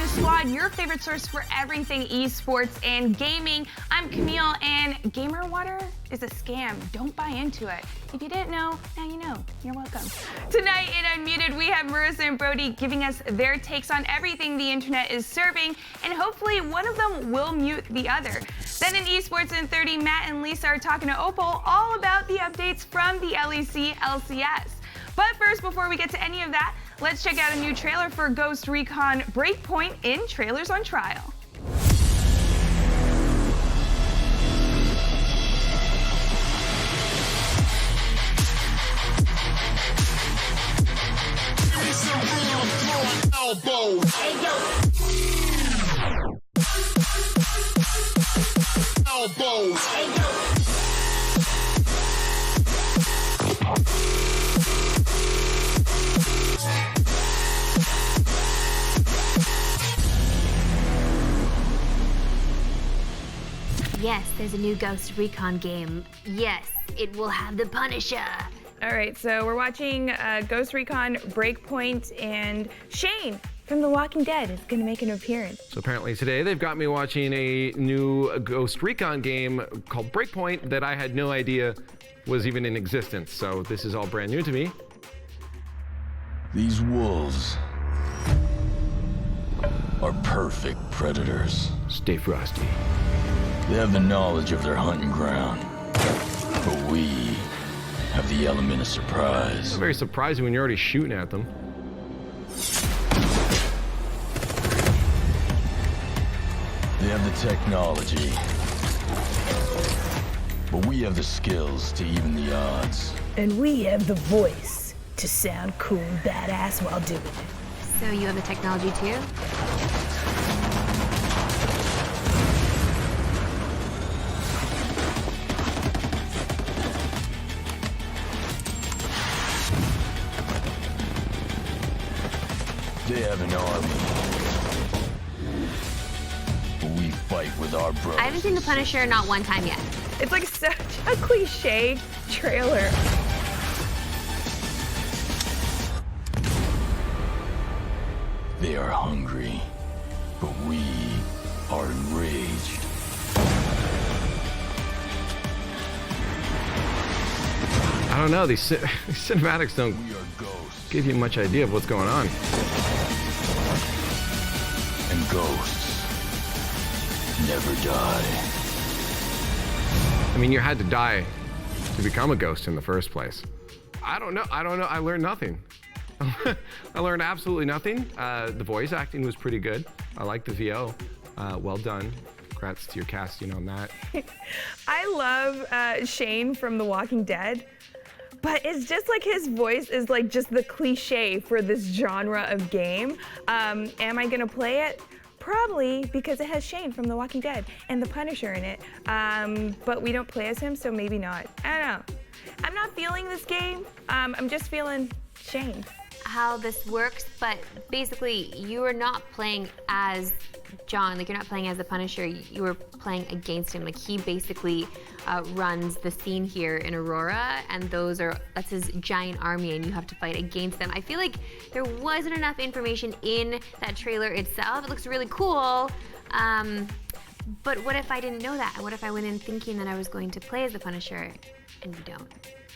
the Squad, your favorite source for everything esports and gaming. I'm Camille, and gamer water is a scam. Don't buy into it. If you didn't know, now you know. You're welcome. Tonight in Unmuted, we have Marissa and Brody giving us their takes on everything the internet is serving, and hopefully one of them will mute the other. Then in ESPORTSIN30, Matt and Lisa are talking to Opal all about the updates from the LEC LCS. But first, before we get to any of that, let's check out a new trailer for Ghost Recon Breakpoint in Trailers on Trial. Yes, there's a new Ghost Recon game. Yes, it will have the Punisher. All right, so we're watching Ghost Recon Breakpoint, and Shane from The Walking Dead is going to make an appearance. So apparently today they've got me watching a new Ghost Recon game called Breakpoint that I had no idea was even in existence. So this is all brand new to me. These wolves are perfect predators. Stay frosty. They have the knowledge of their hunting ground, but we have the element of surprise. It's very surprising when you're already shooting at them. They have the technology, but we have the skills to even the odds. And we have the voice to sound cool and badass while doing it. So you have the technology too? They have an army, but we fight with our brothers. I haven't seen the Punisher not one time yet. It's like such a cliche trailer. They are hungry, but we are enraged. I don't know, these cinematics don't We are ghosts, give you much idea of what's going on. and ghosts never die. I mean, you had to die to become a ghost in the first place. I don't know, I learned nothing. I learned absolutely nothing. The voice acting was pretty good. I like the VO. Well done. Congrats to your casting on that. I love Shane from The Walking Dead, but it's just like his voice is like just the cliche for this genre of game. Am I gonna play it? Probably, because it has Shane from The Walking Dead and the Punisher in it. But we don't play as him, so maybe not. I don't know. I'm not feeling this game. I'm just feeling Shane. How this works, but basically you are not playing as John, like you're not playing as the Punisher, you are playing against him. Like he basically runs the scene here in Aurora, and that's his giant army, and you have to fight against them. I feel like there wasn't enough information in that trailer itself. It looks really cool, but what if I didn't know that? What if I went in thinking that I was going to play as the Punisher, and you don't?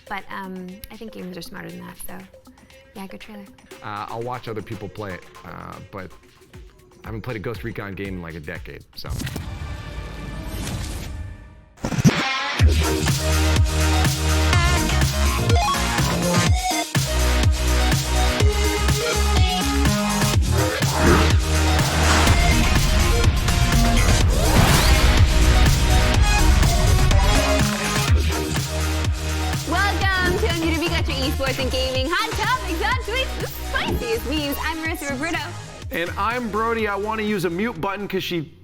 But I think gamers are smarter than that, so yeah, good trailer. I'll watch other people play it, but I haven't played a Ghost Recon game in like a decade, so. Welcome to Unmuted. We got your esports and gaming hot topics, hot tweets, the spiciest memes. I'm Marissa Roberto. And I'm Brody. I want to use a mute button because she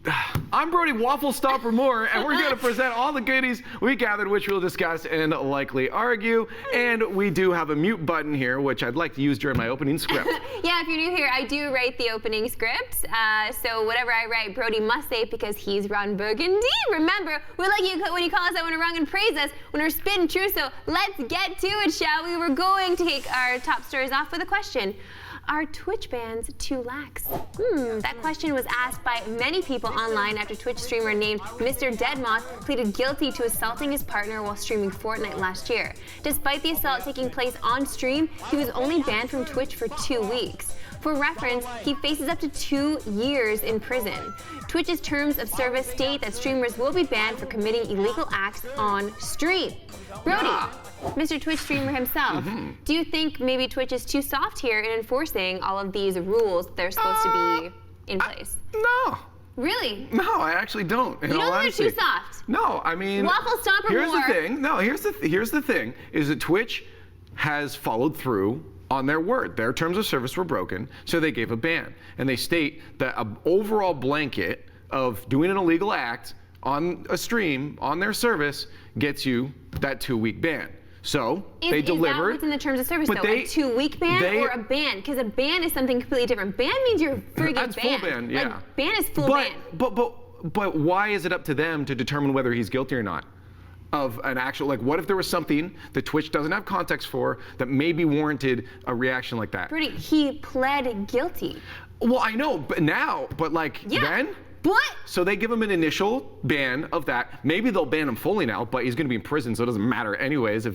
I'm Brody Waffle Stomper Moore, and we're going to present all the goodies we gathered, which we'll discuss and likely argue. And we do have a mute button here, which I'd like to use during my opening script. Yeah, if you're new here, I do write the opening script. So whatever I write, Brody must say it because he's Ron Burgundy. Remember, we like you when you call us out when we're wrong and praise us when we're spitting true. So let's get to it, shall we? We're going to kick our top stories off with a question. Are Twitch bans too lax? That question was asked by many people online after Twitch streamer named Mr. Deadmoth pleaded guilty to assaulting his partner while streaming Fortnite last year. Despite the assault taking place on stream, he was only banned from Twitch for 2 weeks. For reference, he faces up to 2 years in prison. Twitch's terms of service state that streamers will be banned for committing illegal acts on stream. Brody, Mr. Twitch streamer himself, do you think maybe Twitch is too soft here in enforcing all of these rules that are supposed to be in place? No. Really? No, I actually don't. You don't think they're too soft? No, I mean, Waffle Stomper here's Moore. the thing. No, here's the thing is that Twitch has followed through on their word. Their terms of service were broken, so they gave a ban. And they state that an overall blanket of doing an illegal act on a stream, on their service, gets you that 2-week ban. So they delivered. Is that what's in the terms of service, but though? A 2-week ban or a ban? Because a ban is something completely different. Ban means you're friggin' banned. That's full ban, yeah. Like, ban is full ban. But why is it up to them to determine whether he's guilty or not? Of an actual, like, what if there was something that Twitch doesn't have context for that maybe warranted a reaction like that? Brody, he pled guilty. Well, I know, but like then? What? So they give him an initial ban of that. Maybe they'll ban him fully now, but he's going to be in prison, so it doesn't matter anyways.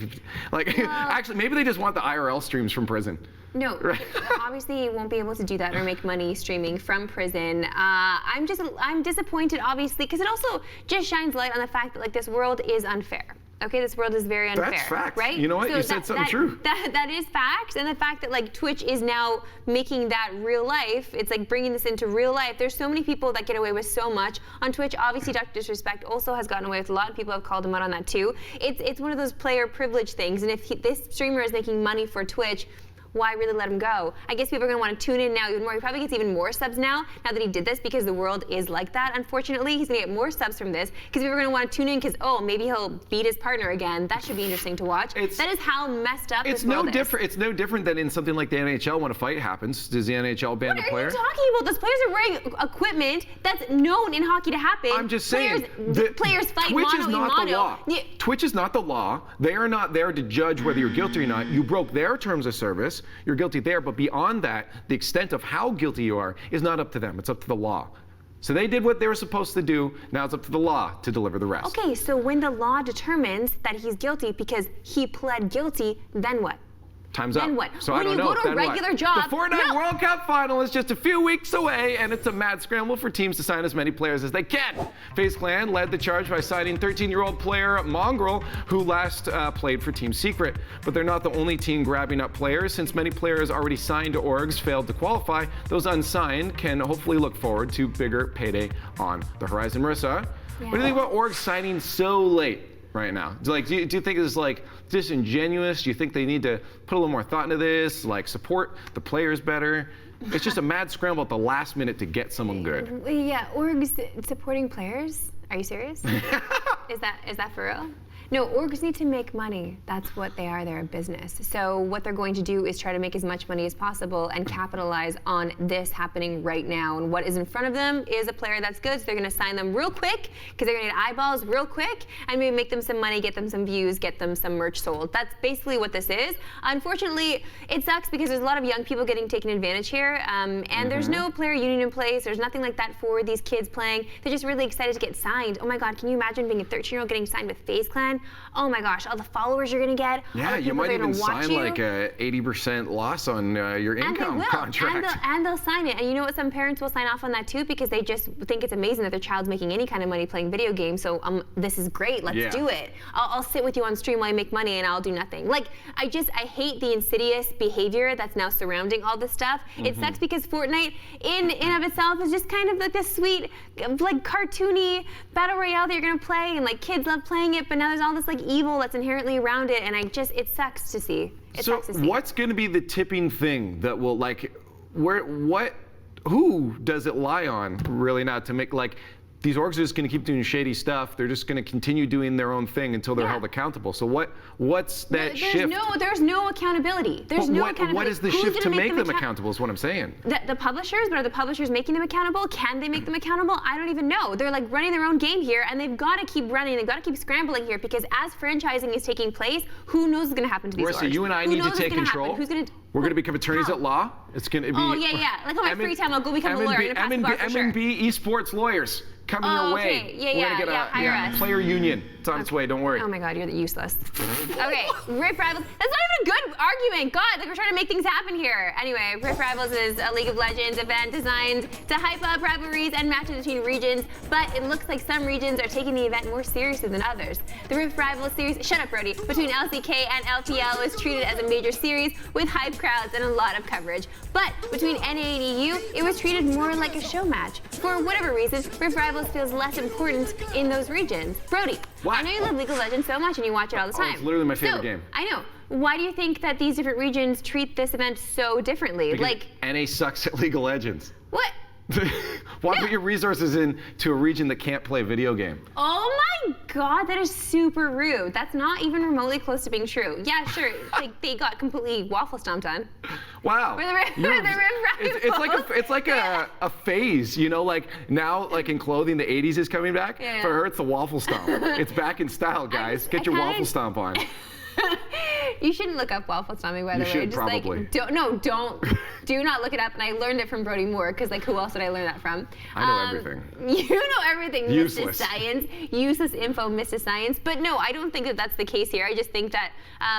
Actually, maybe they just want the IRL streams from prison. No, Right. obviously you won't be able to do that or make money streaming from prison. I'm disappointed, obviously, because it also just shines light on the fact that like this world is unfair. Okay, this world is very unfair. That's facts. Right? You know what? So you said something true. That is facts, and the fact that like Twitch is now making that real life, it's like bringing this into real life. There's so many people that get away with so much on Twitch. Obviously, Dr. Disrespect also has gotten away with a lot of people have called him out on that too. It's one of those player privilege things, and if this streamer is making money for Twitch, why really let him go? I guess people are going to want to tune in now even more. He probably gets even more subs now that he did this because the world is like that, unfortunately. He's going to get more subs from this because people are going to want to tune in because, oh, maybe he'll beat his partner again. That should be interesting to watch. That is how messed up this world is. It's no different than in something like the NHL when a fight happens. Does the NHL ban a player? What are you talking about? Those players are wearing equipment that's known in hockey to happen. I'm just saying. Players fight Twitch mano is a not the mano. law. Yeah. Twitch is not the law. They are not there to judge whether you're guilty or not. You broke their terms of service. You're guilty there. But beyond that, the extent of how guilty you are is not up to them. It's up to the law. So they did what they were supposed to do. Now it's up to the law to deliver the rest. Okay, so when the law determines that he's guilty because he pled guilty, then what? Time's up. Then what? So When I don't you know. go to a Then regular what? job- The Fortnite No. World Cup final is just a few weeks away, and it's a mad scramble for teams to sign as many players as they can. FaZe Clan led the charge by signing 13-year-old player Mongrel, who last played for Team Secret. But they're not the only team grabbing up players. Since many players already signed to orgs failed to qualify, those unsigned can hopefully look forward to bigger payday on the horizon. Marissa, what do you think about orgs signing so late right now? Do you think it's like disingenuous? Do you think they need to put a little more thought into this, like support the players better? It's just a mad scramble at the last minute to get someone good. Yeah, orgs supporting players? Are you serious? Is that for real? No, orgs need to make money. That's what they are. They're a business. So what they're going to do is try to make as much money as possible and capitalize on this happening right now. And what is in front of them is a player that's good. So they're going to sign them real quick because they're going to get eyeballs real quick and maybe make them some money, get them some views, get them some merch sold. That's basically what this is. Unfortunately, it sucks because there's a lot of young people getting taken advantage here. And there's no player union in place. There's nothing like that for these kids playing. They're just really excited to get signed. Oh my God, can you imagine being a 13-year-old getting signed with FaZe Clan? Oh my gosh, all the followers you're gonna get. Yeah, you might even sign like a 80% loss on your income contract. And they'll sign it. And you know what? Some parents will sign off on that too because they just think it's amazing that their child's making any kind of money playing video games. So this is great. Let's do it. I'll sit with you on stream while you make money and I'll do nothing. Like I hate the insidious behavior that's now surrounding all this stuff. It sucks because Fortnite in of itself is just kind of like this sweet, like cartoony battle royale that you're gonna play and like kids love playing it, but now there's all this like evil that's inherently around it, and it sucks to see. What's going to be the tipping thing that will who does it lie on really now to make these orgs are just going to keep doing shady stuff. They're just going to continue doing their own thing until they're held accountable. So what's that shift? There's no accountability. There's no accountability. What is the Who's shift to gonna make them accountable is what I'm saying. The publishers, but are the publishers making them accountable? Can they make them accountable? I don't even know. They're like running their own game here, and they've got to keep running. They've got to keep scrambling here, because as franchising is taking place, who knows what's going to happen to these orgs? Marissa, you and I need to take control. We're going to become attorneys at law. It's going to be. Oh, yeah. Like on my free time, I'll go become a lawyer. M&B esports lawyers coming your way. Okay. We're going to get hire us. player union. It's on its way, don't worry. Oh my God, you're useless. Okay, Rift Rivals. That's not even a good argument. God, like we're trying to make things happen here. Anyway, Rift Rivals is a League of Legends event designed to hype up rivalries and matches between regions, but it looks like some regions are taking the event more seriously than others. The Rift Rivals series, shut up, Brody, between LCK and LPL was treated as a major series with hype crowds and a lot of coverage. But between NA and EU, it was treated more like a show match. For whatever reason, Rift Rivals feels less important in those regions. Brody, what? I know you love League of Legends so much and you watch it all the time. It's literally my favorite game. I know. Why do you think that these different regions treat this event so differently? Because NA sucks at League of Legends. What? Why put your resources into a region that can't play a video game? Oh my God, that is super rude. That's not even remotely close to being true. Yeah, sure, they got completely waffle stomped on. Wow. It's like a phase, you know, like now, like in clothing, the 80s is coming back. Yeah. For her, it's the waffle stomp. It's back in style, guys. Get your waffle stomp on. You shouldn't look up waffle stomping, by the way. You should, just probably. Like, do not look it up. And I learned it from Brody Moore, because like, who else did I learn that from? I know everything. You know everything, Useless. Mrs. Science. Useless info, Mrs. Science. But no, I don't think that that's the case here. I just think that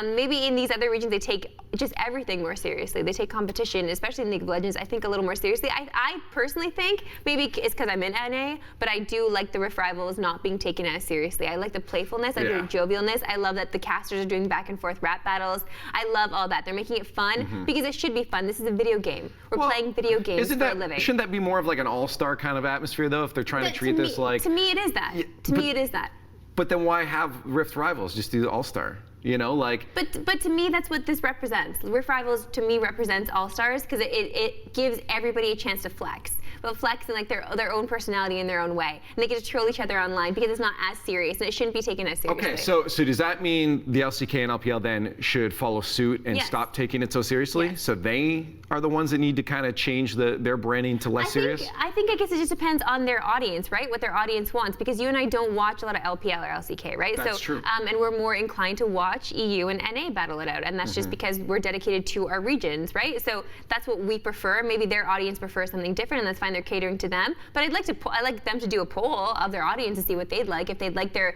maybe in these other regions, they take just everything more seriously. They take competition, especially in League of Legends, I think a little more seriously. I personally think maybe it's because I'm in NA, but I do like the Rift Rivals not being taken as seriously. I like the playfulness, I like the jovialness. I love that the casters are doing back and forth rap battles. I love all that. They're making it fun because it should be fun. This is a video game. We're playing video games for a living. Shouldn't that be more of like an all-star kind of atmosphere, though, if they're trying to treat this like... To me, it is that. To me, it is that. But then why have Rift Rivals? Just do the all-star. You know, like. But to me, that's what this represents. Rift Rivals to me represents all stars, because it gives everybody a chance to flex, but flex in like their own personality in their own way, and they get to troll each other online because it's not as serious and it shouldn't be taken as seriously. Okay, so does that mean the LCK and LPL then should follow suit and stop taking it so seriously? Yes. So they are the ones that need to kind of change their branding to less serious? I guess it just depends on their audience, right? What their audience wants, because you and I don't watch a lot of LPL or LCK, right? That's true. And we're more inclined to watch EU and NA battle it out, and that's just because we're dedicated to our regions, right? So that's what we prefer. Maybe their audience prefers something different, and that's fine. They're catering to them. But I'd like them to do a poll of their audience to see what they'd like. If they'd like their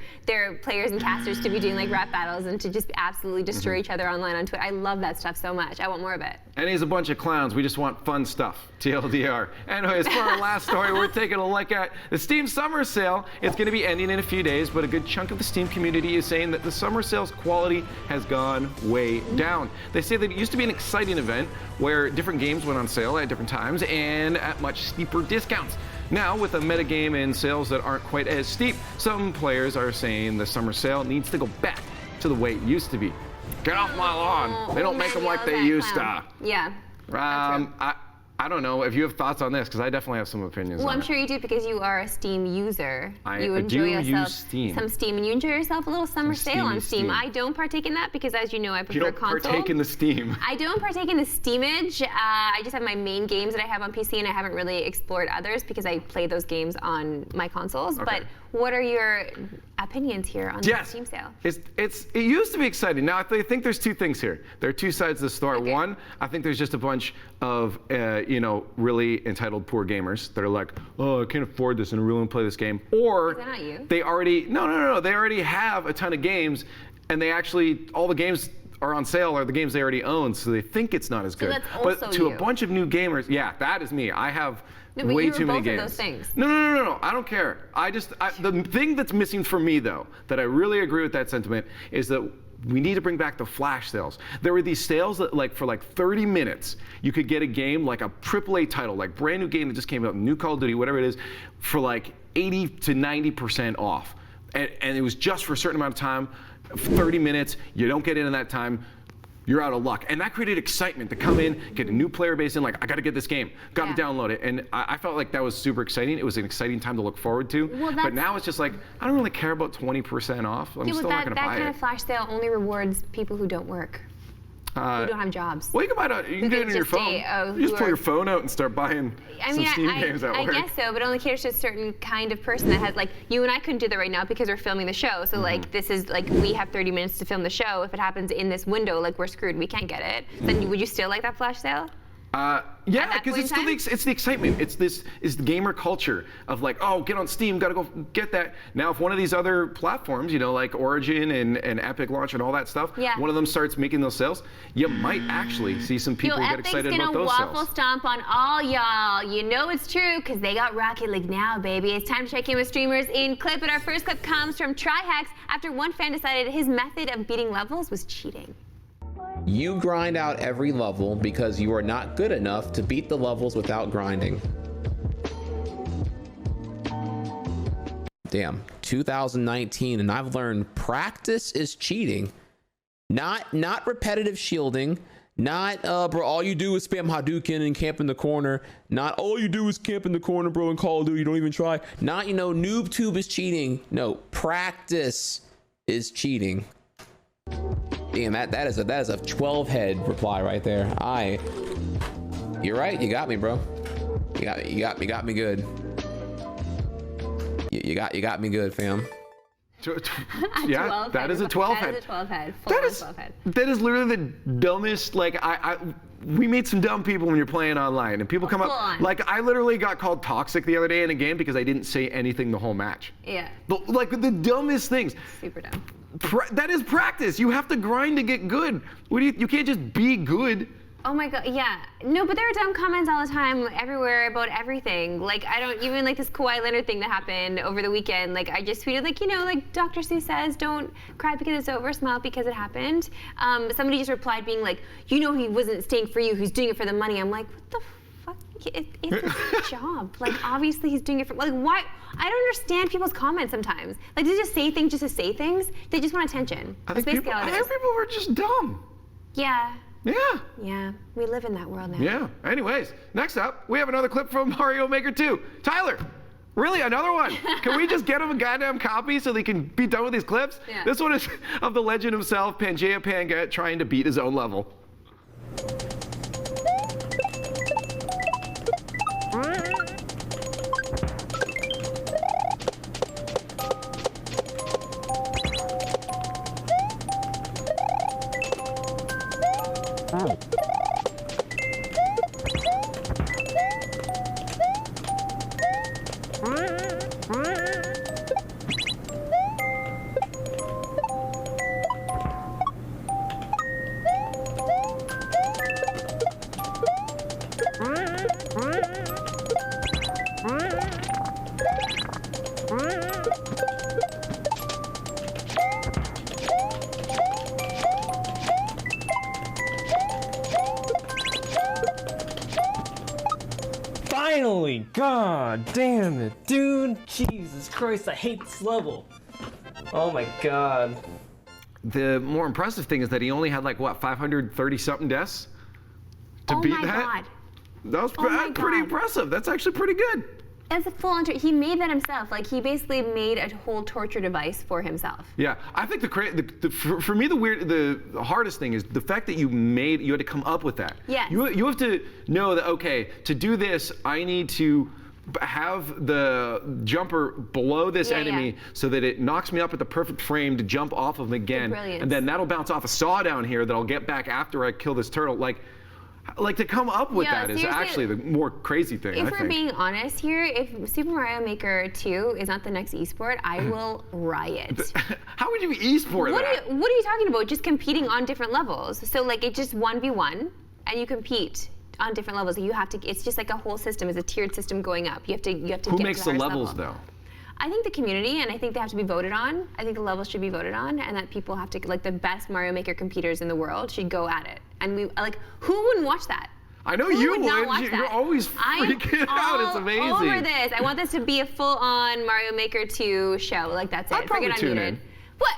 players and casters to be doing like rap battles and to just absolutely destroy each other online on Twitter. I love that stuff so much. I want more of it. NA's a bunch of clowns. We just want fun stuff. TLDR. Anyways, for our last story, we're taking a look at the Steam Summer Sale. It's going to be ending in a few days, but a good chunk of the Steam community is saying that the Summer Sale's quality has gone way down. They say that it used to be an exciting event where different games went on sale at different times and at much steeper discounts. Now, with a metagame and sales that aren't quite as steep, some players are saying the Summer Sale needs to go back to the way it used to be. Get off my lawn. They don't make them like they used to. Yeah. I don't know if you have thoughts on this, because I definitely have some opinions on it. Well, I'm sure you do, because you are a Steam user. I do use Steam. Some Steam, and you enjoy yourself a little summer sale on Steam. I don't partake in that because, as you know, I prefer console. You don't partake in the Steam. I don't partake in the Steamage. I just have my main games that I have on PC, and I haven't really explored others because I play those games on my consoles. Okay. But what are your opinions here on the Steam sale? It used to be exciting. Now, I think there's two things here. There are two sides to the story. Okay. One, I think there's just a bunch of really entitled poor gamers that are like, oh, I can't afford this and I really want to play this game. Or is that not you? They already they already have a ton of games, and they actually all the games are on sale are the games they already own, so they think it's not as good. That's also but to a bunch of new gamers, yeah, that is me. I have way too many games. Of those things. No. I don't care. The thing that's missing for me, though, that I really agree with that sentiment, is that we need to bring back the flash sales. There were these sales that, for 30 minutes, you could get a game, like a AAA title, like brand new game that just came out, new Call of Duty, whatever it is, for 80 to 90% off. And it was just for a certain amount of time, 30 minutes. You don't get in that time. you're out of luck. And that created excitement to come in, get a new player base in, like, I got to get this game, got to download it. And I felt like that was super exciting. It was an exciting time to look forward to. But now it's just like, I don't really care about 20% off. I'm still not going to buy it. That kind of flash sale only rewards people who don't work. Who don't have jobs. Well, you can buy it. You can do it on your phone. You just pull your phone out and start buying some Steam games at work. I guess so, but it only caters to a certain kind of person that has, like, you and I couldn't do that right now because we're filming the show. So like, this is like, we have 30 minutes to film the show. If it happens in this window, like, we're screwed. We can't get it. Then would you still like that flash sale? Yeah, because it's still it's the excitement. It's the gamer culture of like, oh, get on Steam, gotta go get that. Now, if one of these other platforms, you know, like Origin and Epic Launch and all that stuff, one of them starts making those sales, you might actually see some people get excited about those sales. Epic's gonna waffle stomp on all y'all. You know it's true, because they got Rocket League now, baby. It's time to check in with streamers in clip, and our first clip comes from TryHacks after one fan decided his method of beating levels was cheating. You grind out every level because you are not good enough to beat the levels without grinding. Damn, 2019, and I've learned practice is cheating. Not repetitive shielding. Not, bro, all you do is spam Hadouken and camp in the corner. Not all you do is camp in the corner, bro, in Call of Duty, you don't even try. Not, you know, NoobTube is cheating. No, practice is cheating. Damn, that is a 12 head reply right there. You're right. You got me, bro. You got me good. You got me good, fam. Yeah, that is a 12 head. That is a 12 head. That is literally the dumbest. Like we meet some dumb people when you're playing online, and people come up. Like I literally got called toxic the other day in a game because I didn't say anything the whole match. Yeah. Like the dumbest things. Super dumb. That is practice. You have to grind to get good. You can't just be good. Oh my god, yeah. No, but there are dumb comments all the time, everywhere, about everything. Like, I don't even like this Kawhi Leonard thing that happened over the weekend. Like, I just tweeted, like, you know, like Dr. Seuss says, don't cry because it's over, smile because it happened. Somebody just replied being like, you know, he wasn't staying for you, he's doing it for the money. I'm like, what the fuck? It's his job. Like, obviously he's doing it for, like, why? I don't understand people's comments sometimes. Like, they just say things just to say things. They just want attention. I think people are just dumb. Yeah. Yeah. Yeah, we live in that world now. Yeah. Anyways, next up, we have another clip from Mario Maker 2. Tyler, really, another one? Can we just get him a goddamn copy so they can be done with these clips? Yeah. This one is of the legend himself, Pangaea Panga, trying to beat his own level. Finally! God damn it, dude! Jesus Christ, I hate this level. Oh my god. The more impressive thing is that he only had like, what, 530 something deaths to beat that? Oh my god. That was pretty impressive. That's actually pretty good. That's a full he made that himself. Like, he basically made a whole torture device for himself. Yeah, I think for me the hardest thing is the fact that you had to come up with that. Yes. You have to know that, okay, to do this I need to have the jumper below this enemy so that it knocks me up at the perfect frame to jump off of him again, and then that'll bounce off a saw down here that I'll get back after I kill this turtle. Like to come up with that is actually the more crazy thing. If we're being honest here, if Super Mario Maker 2 is not the next esport, I will riot. How would you esport that? What are you talking about? Just competing on different levels. So like it's just 1v1 and you compete on different levels. You have to. It's just like a whole system. It's a tiered system going up. You have to. Who makes the levels though? I think the community, and I think they have to be voted on. I think the levels should be voted on, and that people have to, like, the best Mario Maker competitors in the world should go at it. And we, like, who wouldn't watch that? I know you would. You're always freaking out. It's amazing. I'm all over this. I want this to be a full-on Mario Maker 2 show. Like, that's it. I'd probably tune in. What?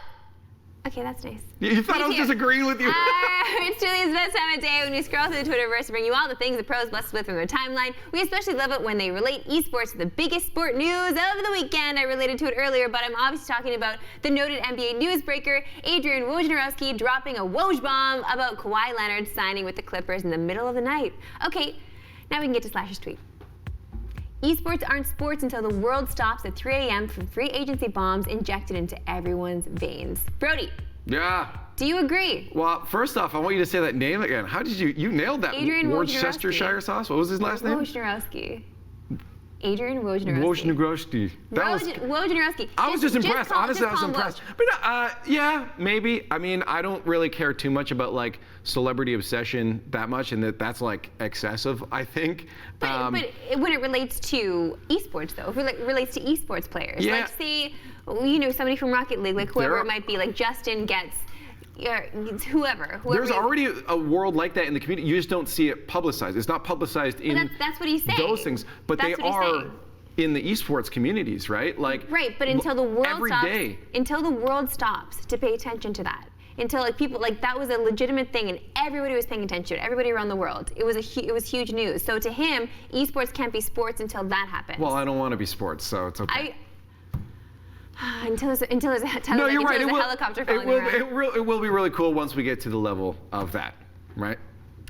Okay, that's nice. You thought I was disagreeing with you? It's truly the best time of day when we scroll through the Twitterverse to bring you all the things the pros bless us with from their timeline. We especially love it when they relate esports to the biggest sport news of the weekend. I related to it earlier, but I'm obviously talking about the noted NBA newsbreaker, Adrian Wojnarowski, dropping a Woj bomb about Kawhi Leonard signing with the Clippers in the middle of the night. Okay, now we can get to Slash's tweet. Esports aren't sports until the world stops at 3 a.m. for free agency bombs injected into everyone's veins. Brody. Yeah. Do you agree? Well, first off, I want you to say that name again. How did you nailed that? Adrian Worcestershire sauce? What was his last name? Wojnarowski. Adrian Wojnarowski. Wojnarowski. Wojnarowski. I was just impressed. Honestly, I was impressed. Woj. But yeah, maybe. I mean, I don't really care too much about like celebrity obsession that much, and that's like excessive, I think. But when it relates to esports, though, if it relates to esports players, yeah. like say, you know, somebody from Rocket League, like whoever it might be, like Justin gets. Whoever There's already a world like that in the community. You just don't see it publicized. It's not publicized in that's what he's saying. Those things, but they are in the esports communities, right? Like right, but until the world until the world stops to pay attention to that, until like people like that was a legitimate thing and everybody was paying attention to it, everybody around the world. It was huge news. So to him, esports can't be sports until that happens. Well, I don't want to be sports, so it's okay. Until there's a no, you're right. There's a helicopter falling around. It will be really cool once we get to the level of that, right?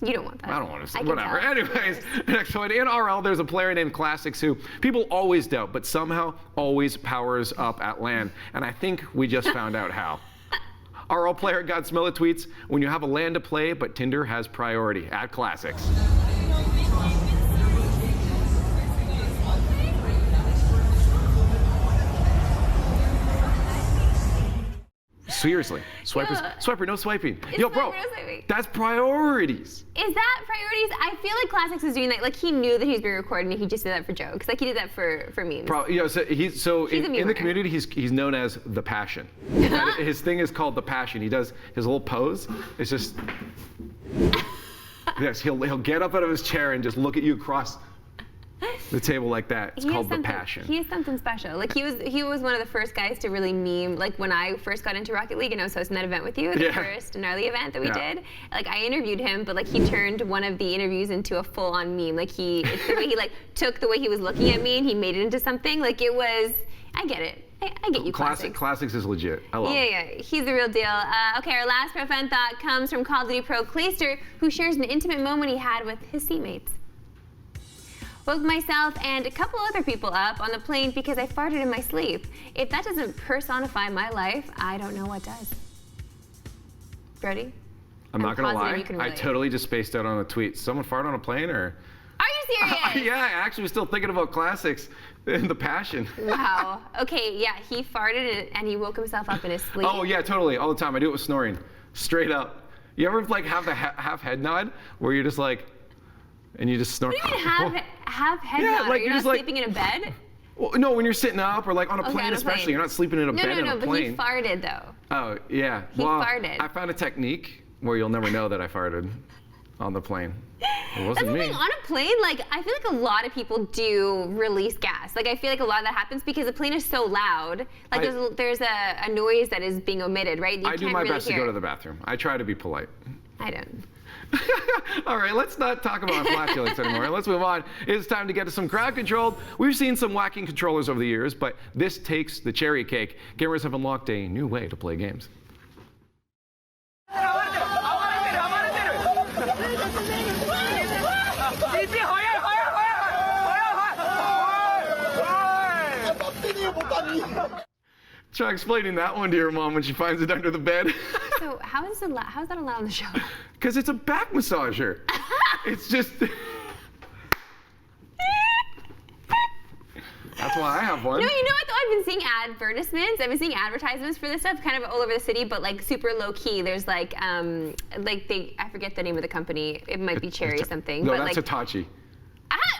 You don't want that. I don't want to. Whatever. Anyways, next one. In RL, there's a player named Classics who people always doubt, but somehow always powers up at LAN. And I think we just found out how. RL player Godsmella tweets, when you have a LAN to play, but Tinder has priority. At Classics. Seriously, swiper, no swiping. Yo, bro, that's priorities. Is that priorities? I feel like Classics is doing that. Like he knew that he was being recorded and he just did that for jokes. Like he did that for memes. In the community, he's known as the Passion. His thing is called the Passion. He does his little pose. It's just yes, he'll get up out of his chair and just look at you across the table like that. It's called the Passion. He has something special. Like he was one of the first guys to really meme. Like when I first got into Rocket League and I was hosting that event with you, the first gnarly event that we did. Like I interviewed him, but like he turned one of the interviews into a full-on meme. Like it's the way he like took the way he was looking at me and he made it into something. Like it was. I get it. I get you, Classics. Classics is legit. I love it. Yeah, he's the real deal. Okay, our last pro fun thought comes from Call of Duty Pro Clayster, who shares an intimate moment he had with his teammates. Woke myself and a couple other people up on the plane because I farted in my sleep. If that doesn't personify my life, I don't know what does. Brody? I'm not gonna lie, I totally just spaced out on a tweet. Someone farted on a plane, or? Are you serious? Yeah, I actually was still thinking about Classics and the Passion. Wow. Okay, yeah, he farted and he woke himself up in his sleep. Oh yeah, totally, all the time. I do it with snoring, straight up. You ever like have the half head nod where you're just like, and you just snore? What do you mean have head nod? Like, you're not sleeping in a bed? Well, no, when you're sitting up or like on a plane especially, you're not sleeping in a bed in a plane. No, but he farted though. Oh, yeah. He farted. I found a technique where you'll never know that I farted on the plane. It wasn't me. That's the thing, on a plane, like, I feel like a lot of people do release gas. Like, I feel like a lot of that happens because the plane is so loud. Like, there's a noise that is being omitted, right? I do my best to go to the bathroom. I try to be polite. I don't. All right, let's not talk about flatulence anymore. Let's move on. It's time to get to some crowd control. We've seen some whacking controllers over the years, but this takes the cherry cake. Gamers have unlocked a new way to play games. Try explaining that one to your mom when she finds it under the bed. So how is that allowed on the show? Because it's a back massager. It's just. That's why I have one. No, you know what though? I've been seeing advertisements. I've been seeing advertisements for this stuff kind of all over the city, but like super low key. There's like I forget the name of the company. It might be Cherry something. No, but that's like, Hitachi.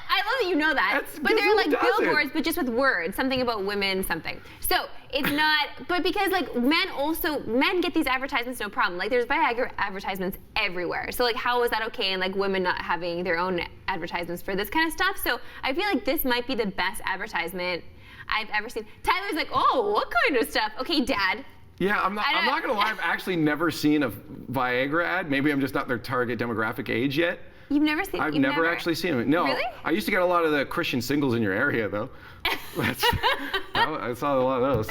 I love that you know that. But they're like billboards, but just with words, something about women, something. So it's not, but because like men get these advertisements no problem. Like there's Viagra advertisements everywhere. So like how is that okay? And like women not having their own advertisements for this kind of stuff. So I feel like this might be the best advertisement I've ever seen. Tyler's like, oh, what kind of stuff? Okay, Dad. Yeah, I'm not gonna lie. I've actually never seen a Viagra ad. Maybe I'm just not their target demographic age yet. You've never seen? I've never actually seen them. No. Really? I used to get a lot of the Christian singles in your area, though. I saw a lot of those.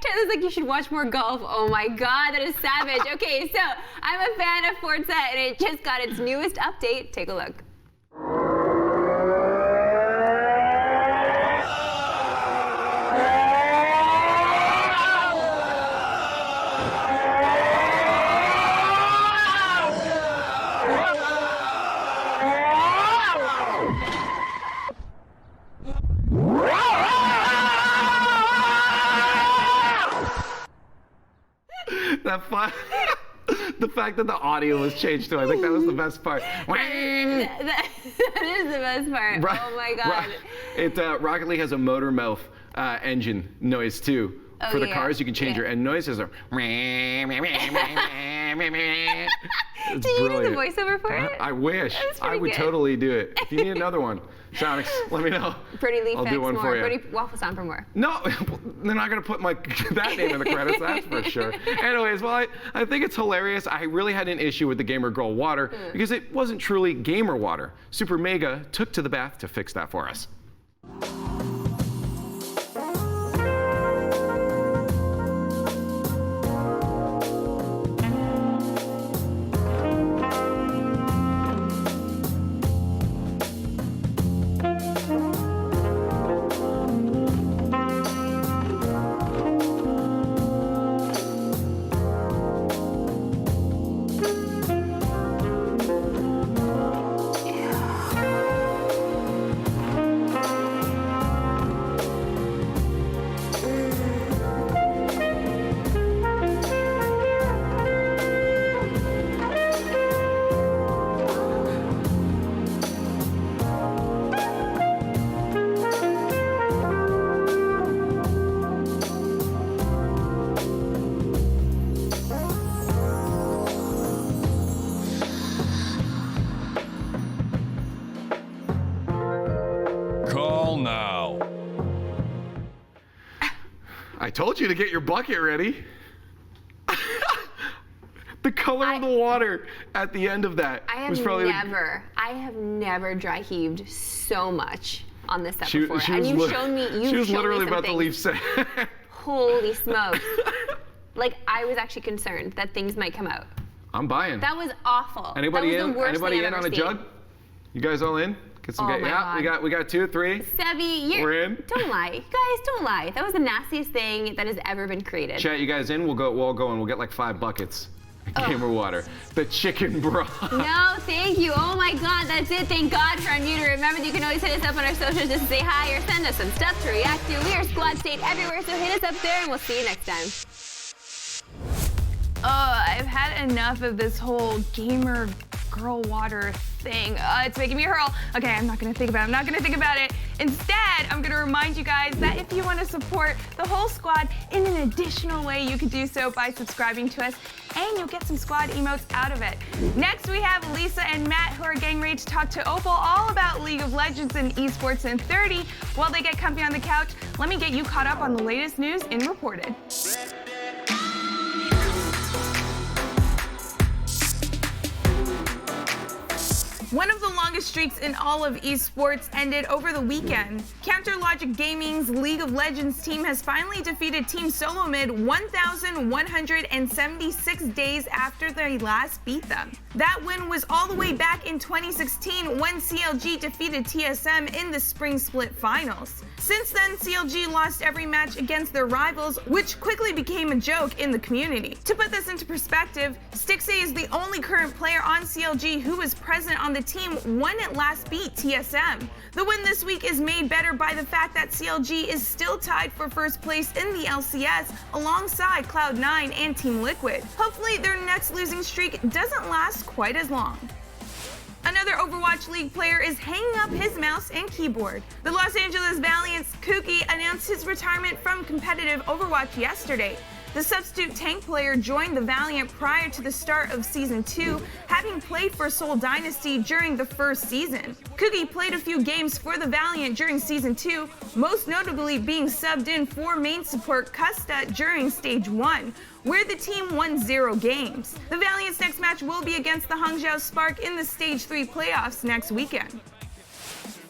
Tyler's like, you should watch more golf. Oh my God, that is savage. Okay, so I'm a fan of Forza, and it just got its newest update. Take a look. The fact that the audio was changed too, I think that was the best part. That is the best part. Oh my God. Rocket League has a motor mouth engine noise too. For the cars, you can change your end noises. It's Did you do the voiceover for it? I wish. I would good. totally do it. If you need another one, Sonics, let me know. Pretty Leaf I'll do one for you. Pretty Waffle Sound for more. No, they're not going to put that name in the credits, that's for sure. Anyways, well, I think it's hilarious. I really had an issue with the Gamer Girl water because it wasn't truly gamer water. Super Mega took to the bath to fix that for us. I told you to get your bucket ready. The color of the water at the end of that was probably I have never dry heaved so much on this set she before. Was and you've shown me she was literally about to leave set. Holy smokes. Like, I was actually concerned that things might come out. I'm buying. That was awful. Anybody that was in? the worst Anybody thing in I've on a ever jug? seen. You guys all in? Get some we got 2, 3. Sebi, we're in. Don't lie. Guys, don't lie. That was the nastiest thing that has ever been created. Chat, you guys in? We'll all go and we'll get like 5 buckets. Gamer water. The chicken broth. No, thank you. Oh my God, that's it. Thank God for Unmuted. Remember that you can always hit us up on our socials just to say hi or send us some stuff to react to. We are Squad State everywhere, so hit us up there and we'll see you next time. Oh, I've had enough of this whole gamer girl water thing. It's making me hurl. Okay, I'm not gonna think about it. Instead, I'm gonna remind you guys that if you want to support the whole squad in an additional way, you can do so by subscribing to us, and you'll get some squad emotes out of it. Next, we have Lisa and Matt, who are getting ready to talk to Opal all about League of Legends and esports in 30. While they get comfy on the couch, let me get you caught up on the latest news in Reported. One of the longest streaks in all of esports ended over the weekend. Counter Logic Gaming's League of Legends team has finally defeated Team Solo Mid 1,176 days after they last beat them. That win was all the way back in 2016 when CLG defeated TSM in the Spring Split Finals. Since then, CLG lost every match against their rivals, which quickly became a joke in the community. To put this into perspective, Stixxay is the only current player on CLG who was present on the team when it last beat TSM. The win this week is made better by the fact that CLG is still tied for first place in the LCS alongside Cloud9 and Team Liquid. Hopefully their next losing streak doesn't last quite as long. Another Overwatch League player is hanging up his mouse and keyboard. The Los Angeles Valiant's Kuki announced his retirement from competitive Overwatch yesterday. The substitute tank player joined the Valiant prior to the start of Season 2, having played for Seoul Dynasty during the first season. Cookie played a few games for the Valiant during Season 2, most notably being subbed in for main support Custa during Stage 1, where the team won 0 games. The Valiant's next match will be against the Hangzhou Spark in the Stage 3 playoffs next weekend.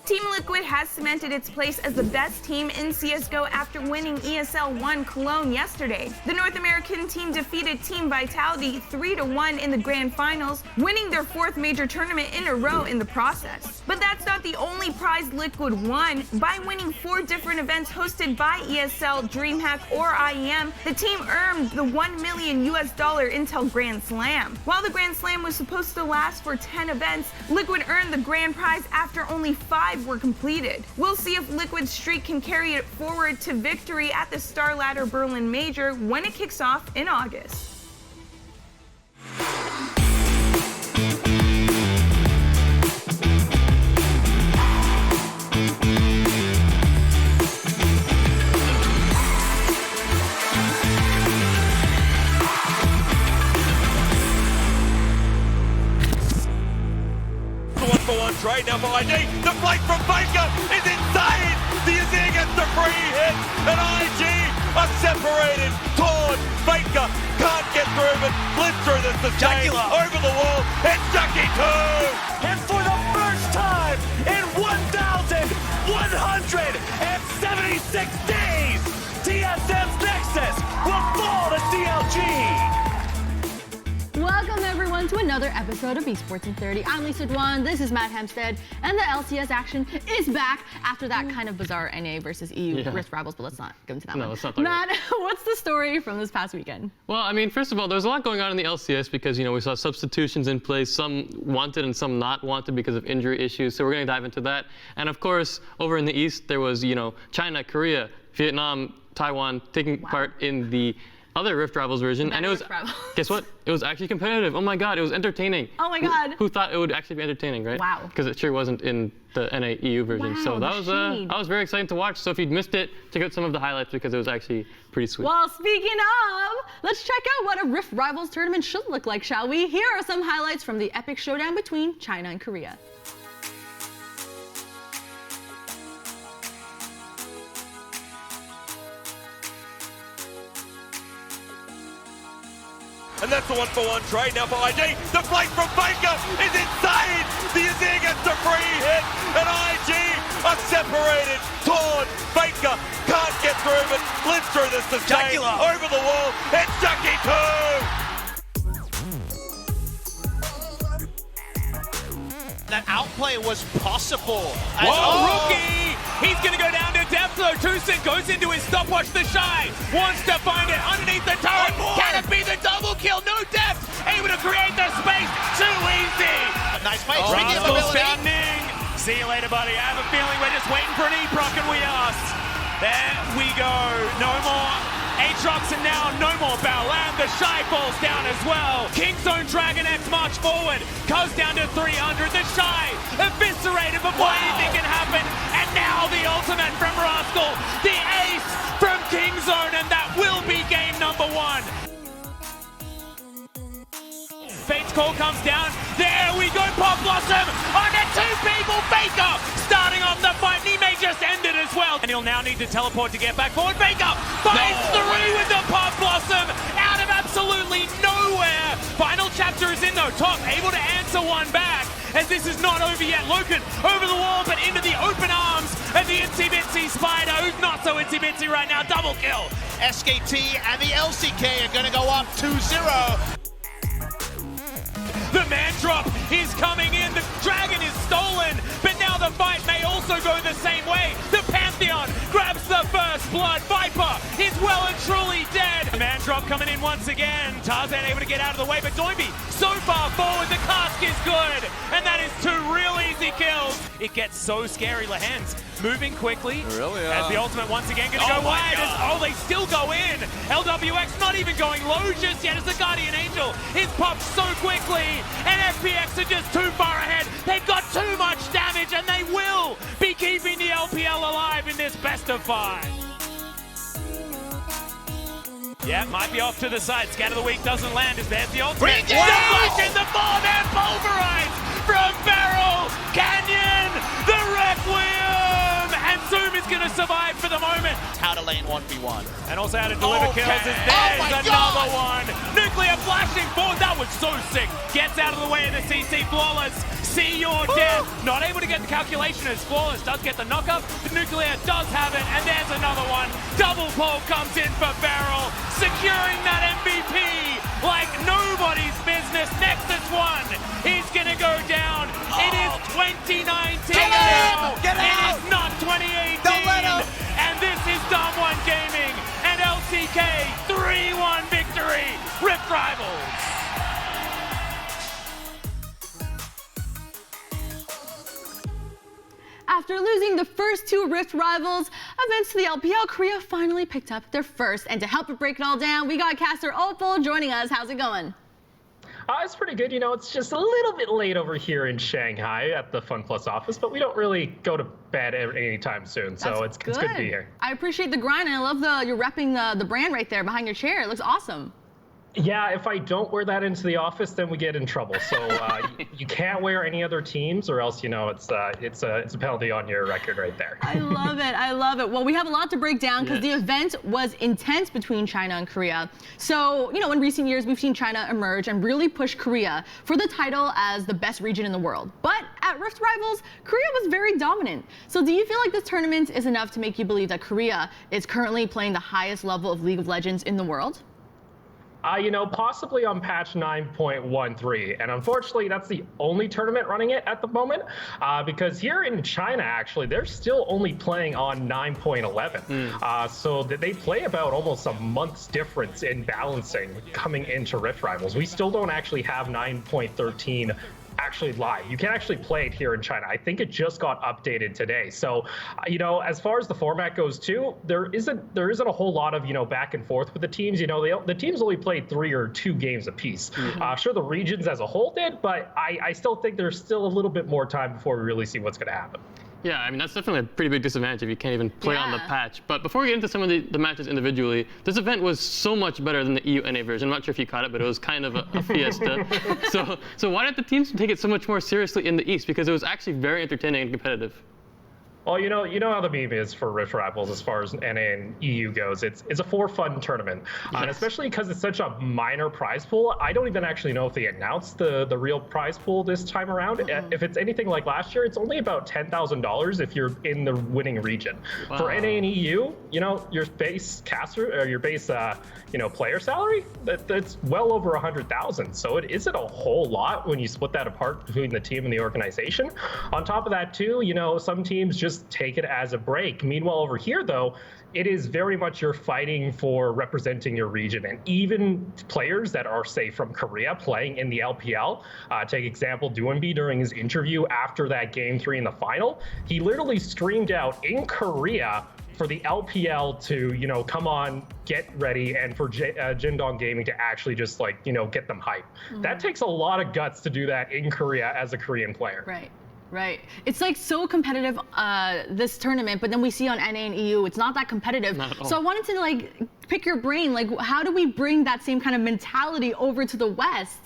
Team Liquid has cemented its place as the best team in CSGO after winning ESL 1 Cologne yesterday. The North American team defeated Team Vitality 3-1 in the Grand Finals, winning their 4th major tournament in a row in the process. But that's not the only prize Liquid won. By winning 4 different events hosted by ESL, DreamHack, or IEM, the team earned the $1 million Intel Grand Slam. While the Grand Slam was supposed to last for 10 events, Liquid earned the grand prize after only 5 were completed. We'll see if Liquid's streak can carry it forward to victory at the Star Ladder Berlin Major when it kicks off in August. Trade now for ID. The flight from Baker is insane. DZ gets the free hit, and IG are separated. Torn. Baker can't get through, but flips through the sustain over the wall. It's Jackie 2. And for the first time in 1,176 days, TSM's Nexus will fall to CLG. Welcome everyone to another episode of ESPORTSIN30. I'm Lisa Dwan, this is Matt Hempstead, and the LCS action is back after that kind of bizarre NA versus EU Rift Rivals, but let's not go into that one. Let's not Matt, what's the story from this past weekend? Well, I mean, first of all, there's a lot going on in the LCS because, you know, we saw substitutions in place, some wanted and some not wanted because of injury issues, so we're going to dive into that. And of course, over in the East, there was, you know, China, Korea, Vietnam, Taiwan taking part in the other Rift Rivals version, and it was, guess what? It was actually competitive. Oh my God, it was entertaining. Oh my God. Who thought it would actually be entertaining, right? Wow. Because it sure wasn't in the NA EU version. Wow, so that was very exciting to watch. So if you'd missed it, check out some of the highlights because it was actually pretty sweet. Well, speaking of, let's check out what a Rift Rivals tournament should look like, shall we? Here are some highlights from the epic showdown between China and Korea. And that's the 1-for-1 trade now for IG. The flight from Baker is insane. The Azir gets the free hit, and IG are separated. Torn. Baker can't get through, but flips through the sustain over the wall. It's Jackie 2. That outplay was possible. Whoa, rookie! He's going to go down to depth though. Tucson goes into his stopwatch. The Shy wants to find it underneath the turret. Can it be the double kill? No depth. Able to create the space. Too easy. Nice fight. Rascal's found Ning. See you later, buddy. I have a feeling we're just waiting for an E-proc and we asked. There we go. No more Aatrox and now no more Baolan. The Shy falls down as well. Kingzone Dragon X march forward. Goes down to 300. The Shy eviscerated before anything can happen. And now the ultimate from Rascal. The ace from Kingzone, and that will be game number 1. Fate's call comes down. There we go. Pop Blossom onto 2 people. Baker starting off the fight. He may just end it as well. And he'll now need to teleport to get back forward. Baker finds through with the Pop Blossom out of absolutely nowhere. Final chapter is in though. Top able to answer one back. As this is not over yet. Loken over the wall, but into the open arms of the Itsy Bitsy Spider, who's not so Itsy Bitsy right now. Double kill. SKT and the LCK are going to go up 2-0. The man drop is coming in. The dragon is stolen, but now the fight may also go the same way. The Pantheon grabs the first blood. Viper is well and truly dead. The man drop coming in once again. Tarzan able to get out of the way, but Doimby so far forward. The cask is good, and that is 2 real easy kills. It gets so scary. Lehens moving quickly. Really? As the ultimate once again going to go wide. They still go in. LWX not even going low just yet as the Guardian Angel is popped so quickly. And FPX are just too far ahead. They've got too much damage, and they will be keeping the LPL alive in this best of 5. Yeah, might be off to the side. Scat of the week doesn't land as there's the ultimate. Bring it! Flash in the forehand, pulverized from Barrel Canyon, the Requiem, and Zoom is going to survive for the moment. How to lane 1v1. And also how to deliver Okay. kills as there's another one. Nuclear flashing forward, that was so sick. Gets out of the way of the CC Flawless. See your death. Not able to get the calculation as Flawless does get the knockup. The Nuclear does have it, and there's another one. Double pole comes in for Barrel, securing that MVP like nobody's business. Nexus 1 is gonna go down. It is 2019 now. Get It out! is not 2018. Don't let him! And this is Dom 1 Gaming and LCK 3-1 victory. Rift Rivals. After losing the first two Rift Rivals events to the LPL, Korea finally picked up their first. And to help it break it all down, we got caster Opal joining us. How's it going? It's pretty good. You know, it's just a little bit late over here in Shanghai at the Fun Plus office, but we don't really go to bed anytime soon, so it's good to be here. I appreciate the grind, and I love you're repping the brand right there behind your chair. It looks awesome. Yeah, if I don't wear that into the office, then we get in trouble. So you can't wear any other teams, or else, you know, it's a penalty on your record right there. I love it. I love it. Well, we have a lot to break down because the event was intense between China and Korea. So, you know, in recent years, we've seen China emerge and really push Korea for the title as the best region in the world. But at Rift Rivals, Korea was very dominant. So do you feel like this tournament is enough to make you believe that Korea is currently playing the highest level of League of Legends in the world? You know, possibly on patch 9.13, and unfortunately, that's the only tournament running it at the moment, because here in China, actually, they're still only playing on 9.11, so they play about almost a month's difference in balancing coming into Rift Rivals. We still don't actually have 9.13 actually live. You can actually play it here in China. I think it just got updated today. So, you know, as far as the format goes too, there isn't a whole lot of, you know, back and forth with the teams. You know, the teams only played 3 or 2 games apiece. Sure, the regions as a whole did, but I still think there's still a little bit more time before we really see what's going to happen. Yeah, I mean, that's definitely a pretty big disadvantage if you can't even play on the patch. But before we get into some of the matches individually, this event was so much better than the EU NA version. I'm not sure if you caught it, but it was kind of a fiesta. So why didn't the teams take it so much more seriously in the East? Because it was actually very entertaining and competitive. Well, you know how the meme is for Rift Rivals as far as NA and EU goes. It's a for-fun tournament, and especially because it's such a minor prize pool. I don't even actually know if they announced the real prize pool this time around. If it's anything like last year, it's only about $10,000 if you're in the winning region. Wow. For NA and EU, you know, your base caster or your base player salary, that's well over 100,000. So it isn't a whole lot when you split that apart between the team and the organization. On top of that, too, you know, some teams just take it as a break. Meanwhile, over here, though, it is very much you're fighting for representing your region, and even players that are, say, from Korea playing in the LPL. Take example, Doinby during his interview after that Game 3 in the final, he literally streamed out in Korea for the LPL to, you know, come on, get ready, and for Jindong Gaming to actually just, like, you know, get them hype. That takes a lot of guts to do that in Korea as a Korean player. Right. It's like so competitive, this tournament, but then we see on NA and EU, it's not that competitive. Not at all. So I wanted to like pick your brain, like how do we bring that same kind of mentality over to the West?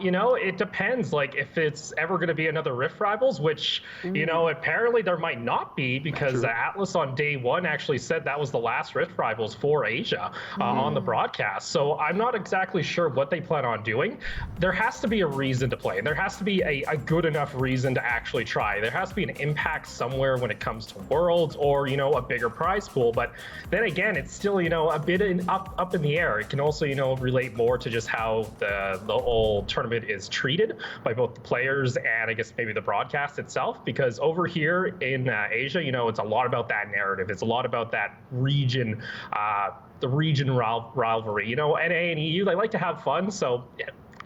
You know, it depends, like, if it's ever going to be another Rift Rivals, which, you know, apparently there might not be, because Atlas on day 1 actually said that was the last Rift Rivals for Asia on the broadcast. So I'm not exactly sure what they plan on doing. There has to be a reason to play, and there has to be a good enough reason to actually try. There has to be an impact somewhere when it comes to Worlds or, you know, a bigger prize pool. But then again, it's still, you know, a bit up in the air. It can also, you know, relate more to just how the whole tournament is treated by both the players and I guess maybe the broadcast itself, because over here in Asia, you know, it's a lot about that narrative. It's a lot about that region, the region rivalry. You know, NA and EU, they like to have fun. So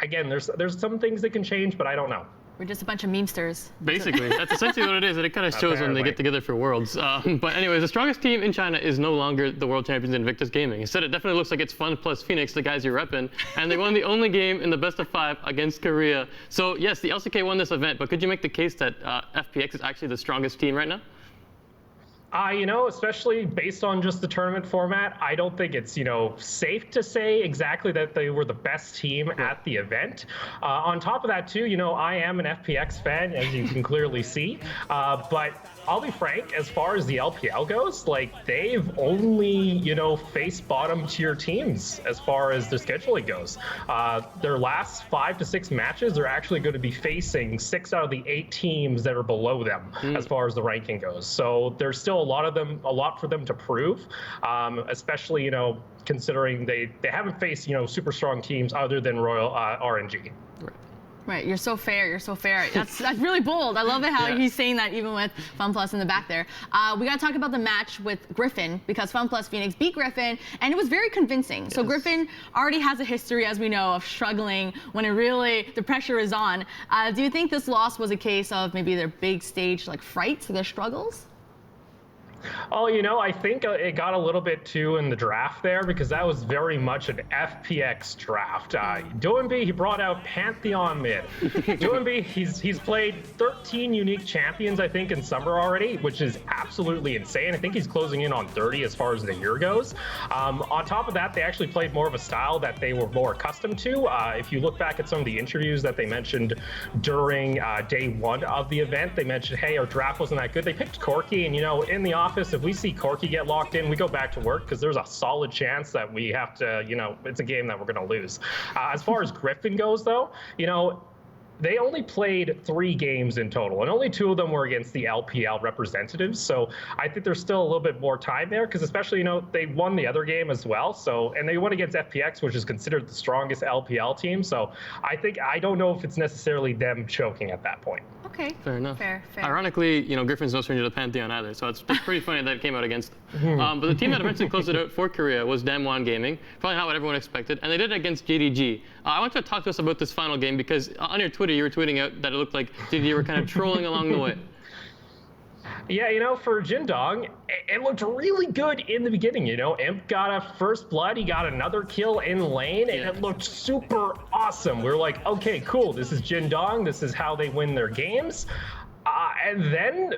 again, there's some things that can change, but I don't know. We're just a bunch of memesters. Basically, that's essentially what it is, and it kind of shows when they get together for Worlds. But anyways, the strongest team in China is no longer the world champions Invictus Gaming. Instead, it definitely looks like it's Fun plus Phoenix, the guys you're repping, and they won the only game in the best of 5 against Korea. So yes, the LCK won this event, but could you make the case that FPX is actually the strongest team right now? You know, especially based on just the tournament format, I don't think it's, you know, safe to say exactly that they were the best team at the event. On top of that, too, you know, I am an FPX fan, as you can clearly see. But I'll be frank, as far as the LPL goes, like, they've only, you know, faced bottom tier teams as far as their scheduling goes. Their last 5 to 6 matches, they're actually going to be facing 6 out of the 8 teams that are below them as far as the ranking goes. So there's still a lot for them to prove, especially, you know, considering they haven't faced, you know, super strong teams other than Royal RNG. Right, you're so fair. You're so fair. That's really bold. I love it how he's saying that even with FunPlus in the back there. We got to talk about the match with Griffin because FunPlus Phoenix beat Griffin, and it was very convincing. Yes. So Griffin already has a history, as we know, of struggling when the pressure is on. Do you think this loss was a case of maybe their big stage like fright, their struggles? Oh, you know, I think it got a little bit too in the draft there because that was very much an FPX draft. Doinby, he brought out Pantheon mid. Doinby, he's played 13 unique champions, I think, in summer already, which is absolutely insane. I think he's closing in on 30 as far as the year goes. On top of that, they actually played more of a style that they were more accustomed to. If you look back at some of the interviews that they mentioned during day 1 of the event, they mentioned, hey, our draft wasn't that good. They picked Corki, and, you know, in the office, if we see Corki get locked in, we go back to work because there's a solid chance that we have to, you know, it's a game that we're going to lose. As far as Griffin goes, though, you know, they only played 3 games in total, and only 2 of them were against the LPL representatives. So I think there's still a little bit more time there because especially, you know, they won the other game as well. So, and they won against FPX, which is considered the strongest LPL team. So I don't know if it's necessarily them choking at that point. Okay. Fair enough. Fair. Ironically, you know, Griffin's no stranger to Pantheon either, so it's pretty funny that it came out against them. But the team that eventually closed it out for Korea was Damwon Gaming. Probably not what everyone expected, and they did it against JDG. I want you to talk to us about this final game because on your Twitter, you were tweeting out that it looked like JDG were kind of trolling along the way. Yeah, you know, for Jindong, it looked really good in the beginning. You know, Imp got a first blood, he got another kill in lane, and it looked super awesome. We were like, okay, cool, this is Jindong, this is how they win their games. And then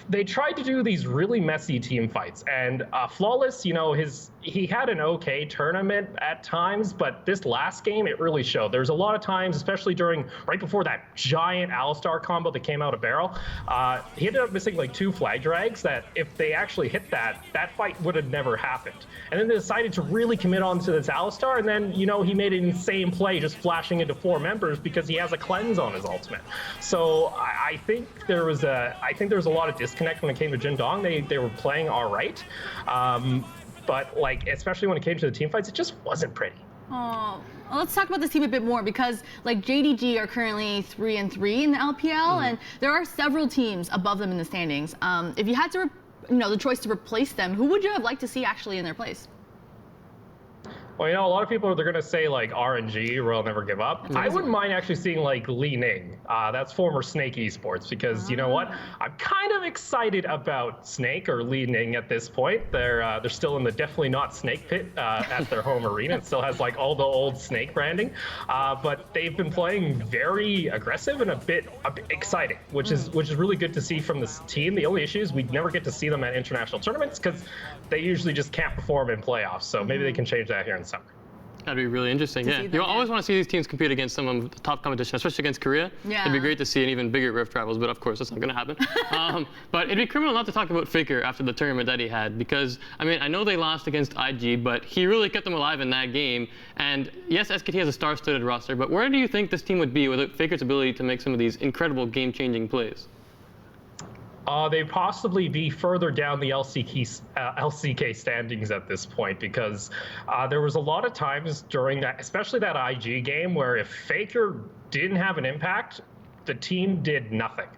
they tried to do these really messy team fights, and Flawless, you know, he had an okay tournament at times, but this last game, it really showed. There's a lot of times, especially right before that giant Alistar combo that came out of barrel, he ended up missing like 2 flag drags that if they actually hit that fight would have never happened. And then they decided to really commit on to this Alistar, and then, you know, he made an insane play just flashing into 4 members because he has a cleanse on his ultimate. So I think there was a lot of disconnect when it came to Jindong. They were playing all right. But like, especially when it came to the team fights, it just wasn't pretty. Oh, well, let's talk about this team a bit more because like JDG are currently 3-3 in the LPL, and there are several teams above them in the standings. If you had to, the choice to replace them, who would you have liked to see actually in their place? Well, you know, a lot of people are going to say like RNG, Royal Never Give Up. I wouldn't mind actually seeing like Li Ning. That's former Snake Esports because you know what? I'm kind of excited about Snake or Li Ning at this point. They're still in the definitely not Snake pit at their home arena. It still has like all the old Snake branding, but they've been playing very aggressive and a bit exciting, which is really good to see from this team. The only issue is we never get to see them at international tournaments because they usually just can't perform in playoffs. So maybe they can change that here in summer. That'd be really interesting. Yeah, you always want to see these teams compete against some of the top competition, especially against Korea. Yeah. It'd be great to see an even bigger Rift Rivals, but of course that's not going to happen. But it'd be criminal not to talk about Faker after the tournament that he had, because I mean I know they lost against IG, but he really kept them alive in that game. And yes, SKT has a star-studded roster, but where do you think this team would be without Faker's ability to make some of these incredible game-changing plays? They'd possibly be further down the LCK standings at this point because there was a lot of times during that, especially that IG game, where if Faker didn't have an impact, the team did nothing.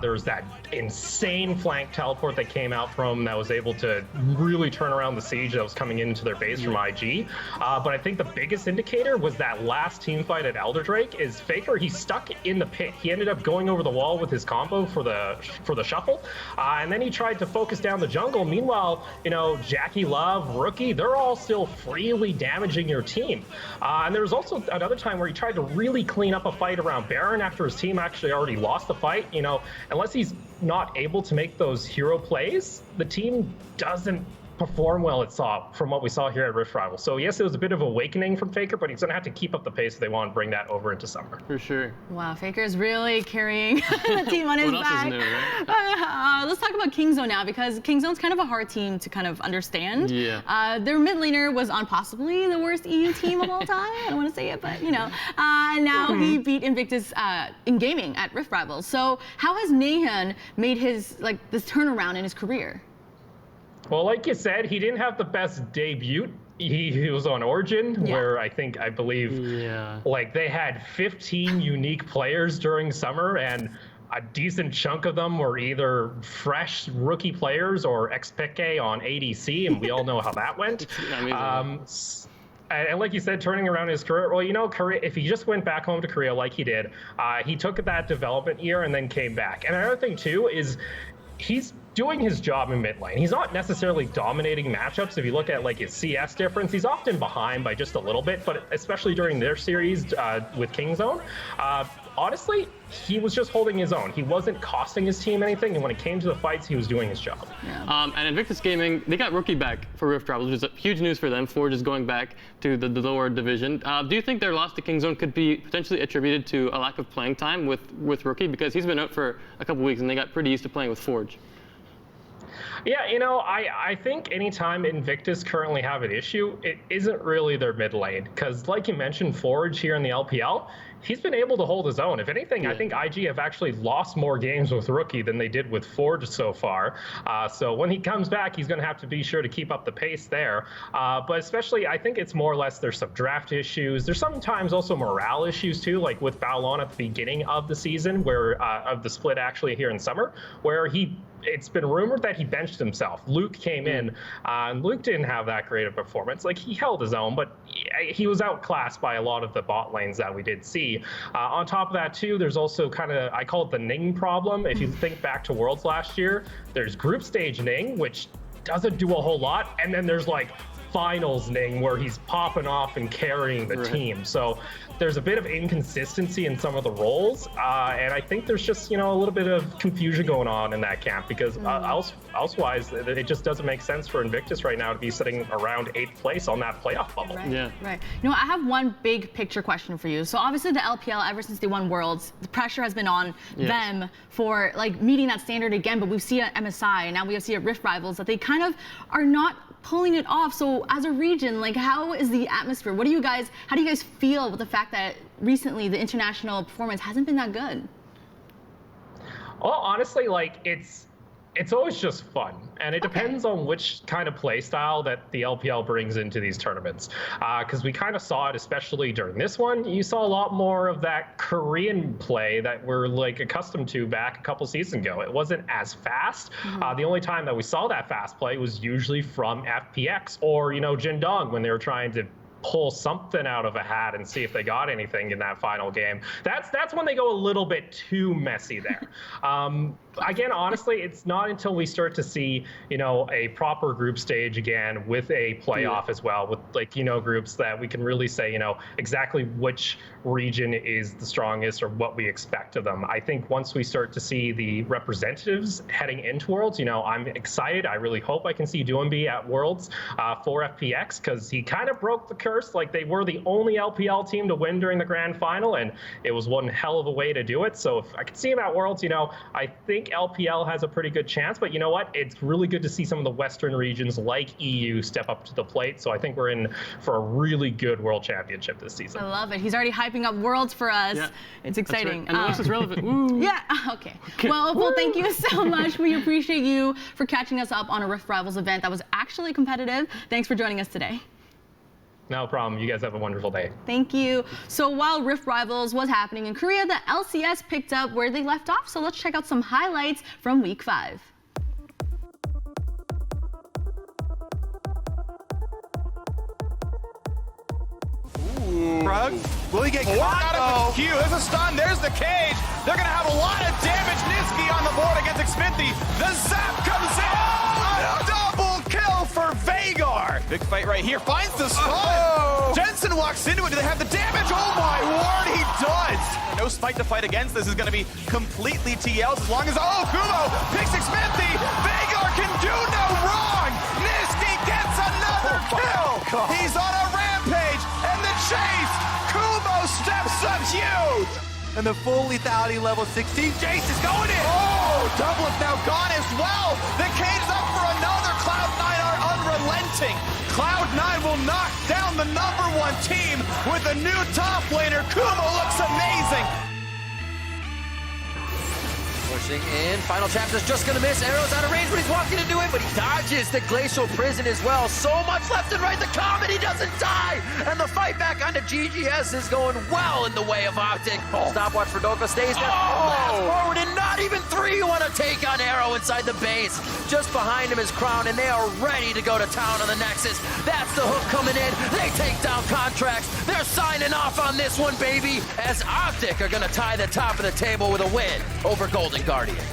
There was that insane flank teleport that came out from that was able to really turn around the siege that was coming into their base from IG. But I think the biggest indicator was that last team fight at Elder Drake is Faker, he's stuck in the pit. He ended up going over the wall with his combo for the shuffle. And then he tried to focus down the jungle. Meanwhile, you know, Jackie Love, Rookie, they're all still freely damaging your team. And there was also another time where he tried to really clean up a fight around Baron after his team actually already lost the fight, you know, unless he's not able to make those hero plays, the team doesn't perform well it saw from what we saw here at Rift Rivals. So yes, it was a bit of awakening from Faker, but he's going to have to keep up the pace if they want to bring that over into summer. For sure. Wow, Faker's really carrying the team on his What else back. is new, right? Let's talk about Kingzone now, because Kingzone's kind of a hard team to kind of understand. Yeah. Their mid laner was on possibly the worst EU team of all time. I don't want to say it, but you know. Now he beat Invictus in gaming at Rift Rivals. So how has Nahan made his this turnaround in his career? Well, like you said, he didn't have the best debut. He was on Origin, where I believe, like they had 15 unique players during summer, and a decent chunk of them were either fresh rookie players or ex-Peke on ADC, and we all know how that went. And like you said, turning around his career, well, you know, Korea, if he just went back home to Korea like he did, he took that development year and then came back. And another thing, too, is he's doing his job in mid lane. He's not necessarily dominating matchups. If you look at like his CS difference, he's often behind by just a little bit, but especially during their series with Kingzone, honestly, he was just holding his own. He wasn't costing his team anything, and when it came to the fights, he was doing his job. And Invictus Gaming, they got Rookie back for Rift Rivals, which is huge news for them. Forge is going back to the lower division. Do you think their loss to Kingzone could be potentially attributed to a lack of playing time with Rookie? Because he's been out for a couple weeks, and they got pretty used to playing with Forge. Yeah, you know, I think anytime Invictus currently have an issue, it isn't really their mid lane. Because like you mentioned, Forge here in the LPL, he's been able to hold his own. If anything, I think IG have actually lost more games with Rookie than they did with Forge so far. So when he comes back, he's going to have to be sure to keep up the pace there. But especially, I think it's more or less there's some draft issues. There's sometimes also morale issues too, like with Balon at the beginning of the season, where of the split actually here in summer, where it's been rumored that he benched himself. Luke came in, and Luke didn't have that great a performance. Like, he held his own, but he was outclassed by a lot of the bot lanes that we did see. On top of that, too, there's also kind of, I call it the Ning problem. If you think back to Worlds last year, there's group stage Ning, which doesn't do a whole lot, and then there's like finals Ning, where he's popping off and carrying the team. So there's a bit of inconsistency in some of the roles, and I think there's just, you know, a little bit of confusion going on in that camp, because elsewise it just doesn't make sense for Invictus right now to be sitting around 8th place on that playoff bubble. Right. You know, I have one big picture question for you. So obviously the LPL, ever since they won Worlds, the pressure has been on them for like meeting that standard again, but we see at MSI, and now we see at Rift Rivals that they kind of are not pulling it off. So as a region, like, how is the atmosphere? How do you guys feel with the fact that recently the international performance hasn't been that good? Well, honestly, like, it's always just fun, and it depends on which kind of play style that the LPL brings into these tournaments. Because we kind of saw it, especially during this one. You saw a lot more of that Korean play that we're like accustomed to back a couple seasons ago. It wasn't as fast. The only time that we saw that fast play was usually from FPX or, you know, Jindong, when they were trying to pull something out of a hat and see if they got anything in that final game. That's when they go a little bit too messy there. Again, honestly, it's not until we start to see, you know, a proper group stage again with a playoff as well, with, like, you know, groups that we can really say, you know, exactly which region is the strongest or what we expect of them. I think once we start to see the representatives heading into Worlds, you know, I'm excited. I really hope I can see Duembi at Worlds for FPX, because he kind of broke the curse. Like, they were the only LPL team to win during the grand final, and it was one hell of a way to do it. So if I could see him at Worlds, you know, I think LPL has a pretty good chance. But you know what? It's really good to see some of the Western regions like EU step up to the plate. So I think we're in for a really good World Championship this season. I love it. He's already hyping up Worlds for us. Yeah, it's exciting. Right. And this is relevant. Woo. Yeah. Okay. Well, Opal, thank you so much. We appreciate you for catching us up on a Rift Rivals event that was actually competitive. Thanks for joining us today. No problem. You guys have a wonderful day. Thank you. So while Rift Rivals was happening in Korea, the LCS picked up where they left off. So let's check out some highlights from Week 5. Rug, will he get caught out of the queue? There's a stun, there's the cage. They're going to have a lot of damage. Niski on the board against Xfinity. The zap comes in. Oh, a double kill for Vagar. Big fight right here. Finds the spot. Jensen walks into it. Do they have the damage? Oh my word, he does. No spike to fight against. This is going to be completely TL's as long as... Oh, Kumo picks Xminthi. Vagar can do no wrong. Niski gets another kill. He's on a rampage. And the chase. Kumo steps up huge. And the full lethality level 16. Jace is going in. Oh, Doubleth now gone as well. The cage is up for another. Cloud9 are unrelenting. Cloud9 will knock down the #1 team with a new top laner. Kumo looks amazing. Pushing in, final chapter's just gonna miss. Arrow's out of range, but he's walking into it, but he dodges the glacial prison as well. So much left and right, the Comet, he doesn't die! And the fight back onto GGS is going well in the way of Optic. Stopwatch for Doka stays there. Blast forward, and not even 3 want to take on Arrow inside the base. Just behind him is Crown, and they are ready to go to town on the Nexus. That's the hook coming in. They take down Contracts. They're signing off on this one, baby, as Optic are gonna tie the top of the table with a win over Golden Guardians.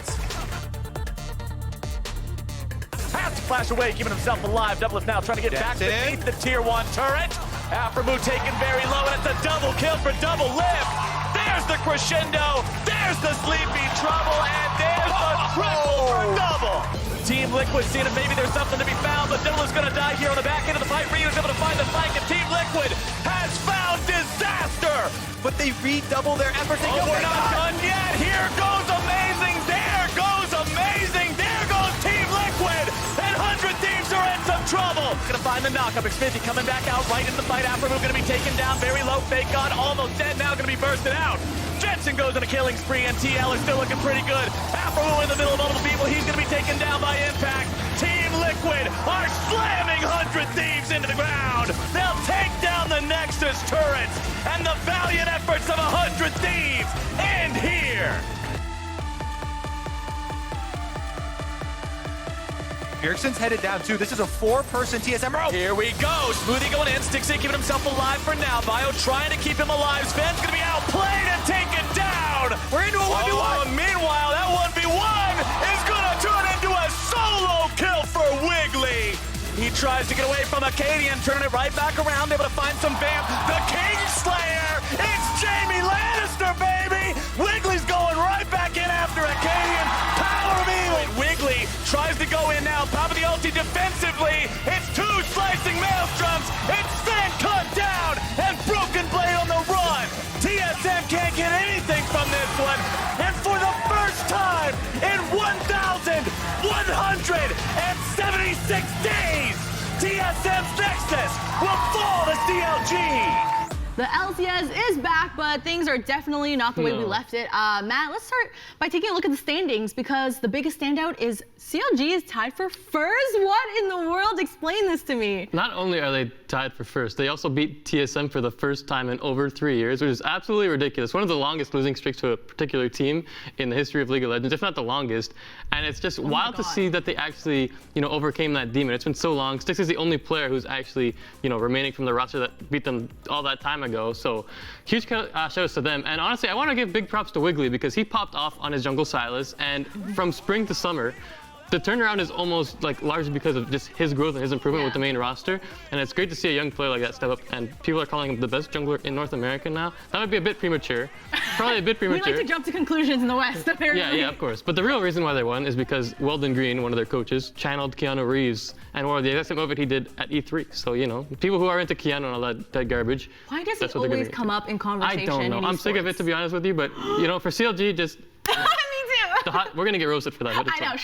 Has to flash away, keeping himself alive. Doubleth now trying to get back beneath the tier 1 turret. Aphromoo taken very low, and it's a double kill for Double Lift. There's the crescendo, there's the sleepy trouble, and there's the triple for Double. Team Liquid seeing if maybe there's something to be found, but Double is going to die here on the back end of the fight. Rio's able to find the flank, and Team Liquid has found disaster. But they redouble their efforts. We're not done yet. Here goes amazing. There goes amazing. There goes Team Liquid. And 100 Thieves are in some trouble. Gonna find the knockup. Xminthi coming back out right in the fight. Aphromoo gonna be taken down very low. Fake on almost dead. Now gonna be bursted out. Jensen goes on a killing spree, and TL is still looking pretty good. Aphromoo in the middle of multiple people. He's gonna be taken down by Impact. Team Liquid are slamming 100 Thieves into the ground. They'll take down the Nexus turrets, and the valiant efforts of 100 Thieves end here. Erickson's headed down too. This is a 4-person TSM. Here we go. Smoothie going in. Stixie keeping himself alive for now. Bio trying to keep him alive. Sven's gonna be outplayed and taken down. We're into a 1v1. Meanwhile, that 1v1 is gonna turn into a solo kill for Wiggly. He tries to get away from Acadian, turning it right back around, able to find some vamp. The Kingslayer! It's Jamie Lannister, baby! Wiggly's going right back in after Acadian. Power me! Wiggly tries to go in now. Pop of the ulti defensively. It's 2 slicing maelstroms. It's Sven cut down and Broken Blade on the run. TSM can't get anything from this one. And for the first time in 1,176 days, TSM's Nexus will fall to CLG. The LCS is back, but things are definitely not the way we left it. Matt, let's start by taking a look at the standings, because the biggest standout is CLG is tied for first. What in the world? Explain this to me. Not only are they tied for first, they also beat TSM for the first time in over 3 years, which is absolutely ridiculous. One of the longest losing streaks to a particular team in the history of League of Legends, if not the longest. And it's just wild to see that they actually, overcame that demon. It's been so long. Styx is the only player who's actually, remaining from the roster that beat them all that time ago. So huge shout-outs to them. And honestly, I want to give big props to Wiggly, because he popped off on his jungle Sylas, and from spring to summer, the turnaround is almost largely because of just his growth and his improvement with the main roster. And it's great to see a young player like that step up, and people are calling him the best jungler in North America now. That might be a bit premature. Probably a bit premature. We like to jump to conclusions in the West, apparently. Yeah, of course. But the real reason why they won is because Weldon Green, one of their coaches, channeled Keanu Reeves and wore the exact same outfit he did at E3. So, people who are into Keanu and all that garbage. Why does it always come up in conversation? I don't know. I'm sick of it, to be honest with you. But, for CLG, just... Me too. We're going to get roasted for that. But it's I know.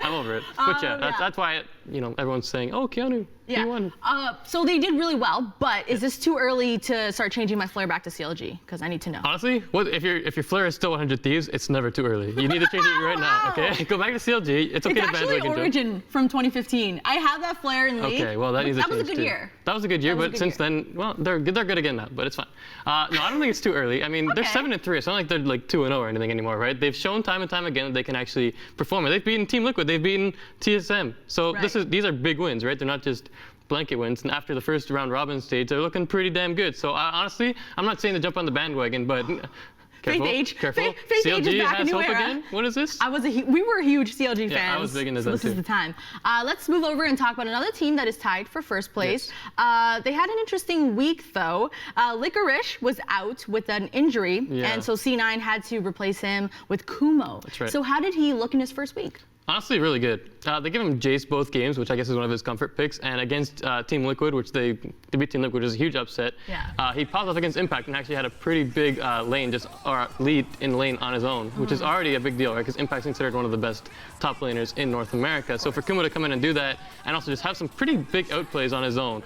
I'm over it. But that's why, everyone's saying, oh, Keanu, he won. So they did really well, but is this too early to start changing my flare back to CLG? Because I need to know. Honestly, if your flare is still 100 Thieves, it's never too early. You need to change it right now, okay? Go back to CLG. It's okay to bandwagon. It's actually Origin from 2015. I have that flare in League. Okay, well, that needs to change. That was a good year. That was a good year, but since then, well, they're good again now, but it's fine. No, I don't think it's too early. I mean, they're 7-3. It's not like they're 2-0 or anything anymore, right? They've shown time and time again that they can actually perform. They've beaten Team Liquid. They've beaten TSM. So these are big wins, right? They're not just blanket wins. And after the first round robin stage, they're looking pretty damn good. So honestly, I'm not saying to jump on the bandwagon, but Faith H. Careful. Faith H is CLG back, a has new hope era. again. What is this? We were huge CLG fans. Yeah, I was big into so them this is too. the time. Let's move over and talk about another team that is tied for first place. Yes. They had an interesting week though. Licorice was out with an injury, and so C9 had to replace him with Kumo. That's right. So how did he look in his first week? Honestly, really good. They give him Jace both games, which I guess is one of his comfort picks, and against Team Liquid, which they beat Team Liquid, which is a huge upset. Yeah. He popped off against Impact and actually had a pretty big lead in lane on his own, which is already a big deal, right? Because Impact's considered one of the best top laners in North America. So for Kumo to come in and do that, and also just have some pretty big outplays on his own,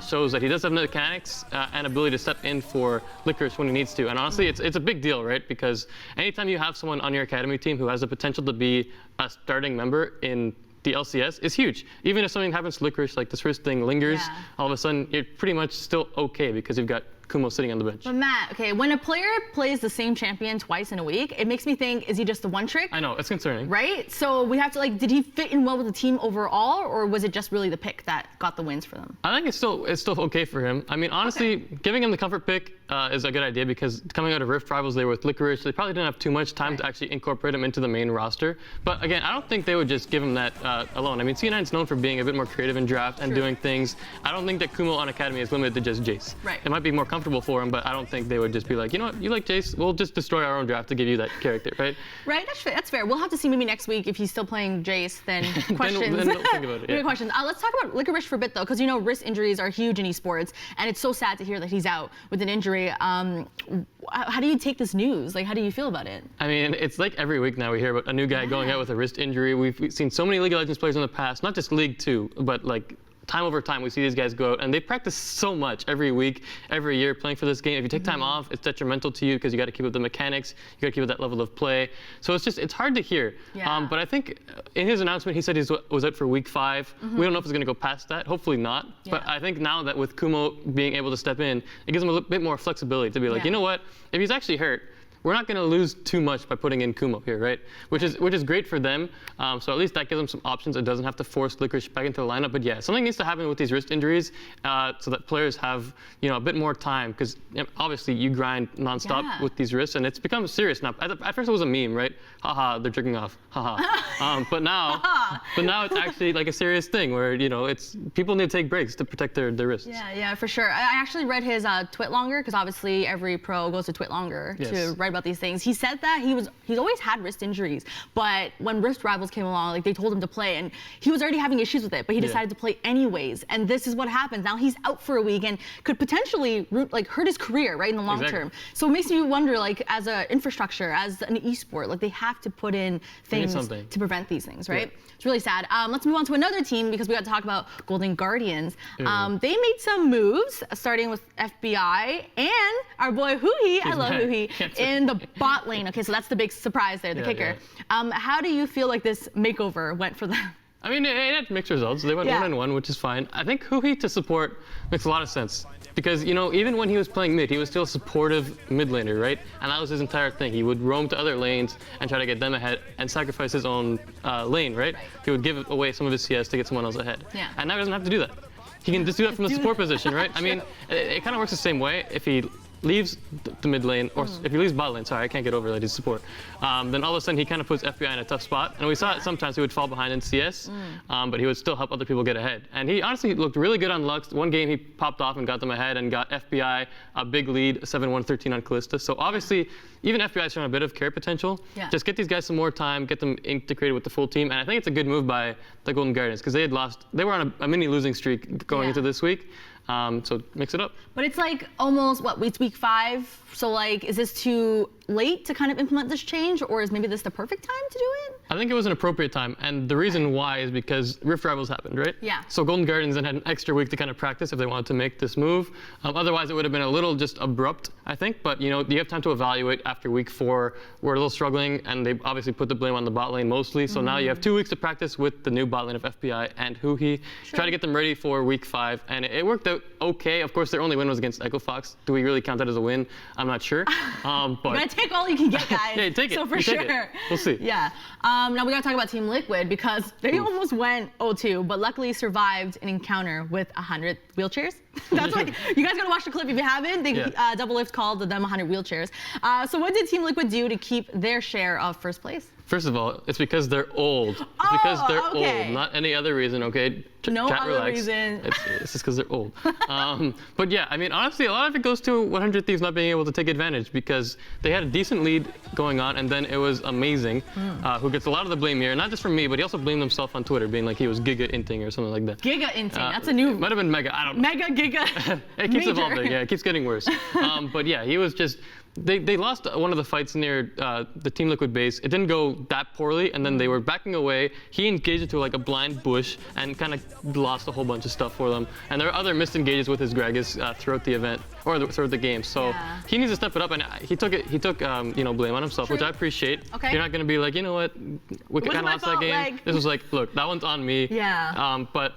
shows that he does have mechanics and ability to step in for Licorice when he needs to. And honestly, it's a big deal, right? Because anytime you have someone on your academy team who has the potential to be a starting member in the LCS, is huge. Even if something happens to Licorice, like this wrist thing lingers, all of a sudden you're pretty much still okay because you've got Kumo sitting on the bench. But Matt, okay, when a player plays the same champion twice in a week, it makes me think, is he just the one trick? I know, it's concerning. Right? So we have to did he fit in well with the team overall, or was it just really the pick that got the wins for them? I think it's still okay for him. I mean, honestly, giving him the comfort pick is a good idea because coming out of Rift Rivals, they were with Licorice. They probably didn't have too much time to actually incorporate him into the main roster. But again, I don't think they would just give him that alone. I mean, C9's known for being a bit more creative in draft and doing things. I don't think that Kumo on Academy is limited to just Jace. Right. It might be more comfortable for him, but I don't think they would just be like, you know what, you like Jace, we'll just destroy our own draft to give you that character, right? Right, that's fair. We'll have to see maybe next week if he's still playing Jace, then questions. then we'll think about it, yeah. Questions. Let's talk about Licorice for a bit though, because you know wrist injuries are huge in esports, and it's so sad to hear that he's out with an injury. How do you take this news? Like, how do you feel about it? I mean, it's like every week now we hear about a new guy going out with a wrist injury. We've seen so many League of Legends players in the past, not just League 2, but like time over time, we see these guys go out and they practice so much every week, every year playing for this game. If you take time off, it's detrimental to you because you got to keep up the mechanics, you got to keep up that level of play. So it's hard to hear. Yeah. But I think in his announcement, he said he was out for week 5. We don't know if it's going to go past that. Hopefully not. Yeah. But I think now that with Kumo being able to step in, it gives him a bit more flexibility to be like, you know what, if he's actually hurt, we're not going to lose too much by putting in Kumo here, right? Which is great for them. So at least that gives them some options. It doesn't have to force Licorice back into the lineup. But yeah, something needs to happen with these wrist injuries so that players have a bit more time because obviously you grind nonstop with these wrists and it's become serious now. At first it was a meme, right? Haha, they're jerking off. Haha. But now it's actually like a serious thing where it's people need to take breaks to protect their wrists. Yeah, for sure. I actually read his Twit longer because obviously every pro goes to Twit longer to write about these things. He said that he's always had wrist injuries, but when Rift Rivals came along, like they told him to play, and he was already having issues with it, but he decided to play anyways. And this is what happens. Now he's out for a week and could potentially hurt his career, right, in the long term. So it makes me wonder, like as an infrastructure, as an esport, like they have to put in things to prevent these things, right? Yeah. It's really sad. Let's move on to another team because we got to talk about Golden Guardians. They made some moves, starting with FBI and our boy Huhi. I love Huhi in the bot lane. Okay, so that's the big surprise there, the kicker. How do you feel like this makeover went for them? I mean, it had mixed results. They went 1-1, which is fine. I think Huhi to support makes a lot of sense. Because, even when he was playing mid, he was still a supportive mid laner, right? And that was his entire thing. He would roam to other lanes and try to get them ahead and sacrifice his own lane, right? He would give away some of his CS to get someone else ahead. Yeah. And now he doesn't have to do that. He can just do that from the support position, right? I mean, it kind of works the same way. If he leaves the mid lane, or if he leaves bot lane, sorry, I can't get over that he's support, then all of a sudden he kind of puts FBI in a tough spot. And we saw it sometimes he would fall behind in CS, but he would still help other people get ahead. And he honestly looked really good on Lux. One game he popped off and got them ahead and got FBI a big lead, 7-1-13 on Kalista. So obviously, even FBI is showing a bit of carry potential. Yeah. Just get these guys some more time, get them integrated with the full team. And I think it's a good move by the Golden Guardians because they were on a mini losing streak going into this week. So mix it up. But it's like almost, it's week 5? So like, is this too late to kind of implement this change, or is maybe this the perfect time to do it? I think it was an appropriate time, and the reason why is because Rift Rivals happened, right? Yeah. So Golden Guardians then had an extra week to kind of practice if they wanted to make this move. Otherwise, it would have been a little just abrupt, I think. But you have time to evaluate after week 4. We're a little struggling, and they obviously put the blame on the bot lane mostly. So now you have 2 weeks to practice with the new bot lane of FBI and Huhi. Try to get them ready for week 5, and it worked out okay. Of course, their only win was against Echo Fox. Do we really count that as a win? I'm not sure. But you gotta take all you can get, guys. Yeah, take it. So for sure. We'll see. Yeah. Now we gotta talk about Team Liquid because they almost went 0-2, but luckily survived an encounter with 100 wheelchairs. That's what you guys gotta watch the clip if you haven't. They Double Lift called them 100 wheelchairs. So what did Team Liquid do to keep their share of first place? First of all, it's because they're old. It's because they're old, not any other reason, okay? No Chat, other relax. reason. It's just because they're old. But yeah, I mean, honestly, a lot of it goes to 100 Thieves not being able to take advantage because they had a decent lead going on, and then it was Amazing, who gets a lot of the blame here. Not just from me, but he also blamed himself on Twitter, being like he was Giga-inting or something like that. Giga-inting, that's a new... Might have been Mega, I don't know. Mega, Giga, It keeps major. evolving, yeah, it keeps getting worse. But yeah, he was just... They lost one of the fights near the Team Liquid base. It didn't go that poorly, and then they were backing away. He engaged into like a blind bush and kind of lost a whole bunch of stuff for them. And there were other missed engages with his Gragas throughout the event or throughout the game. So he needs to step it up, and he took you know, blame on himself, which I appreciate. Okay. You're not gonna be like, you know what, we kind of lost that game. Like... This was like, look, that one's on me. Yeah. But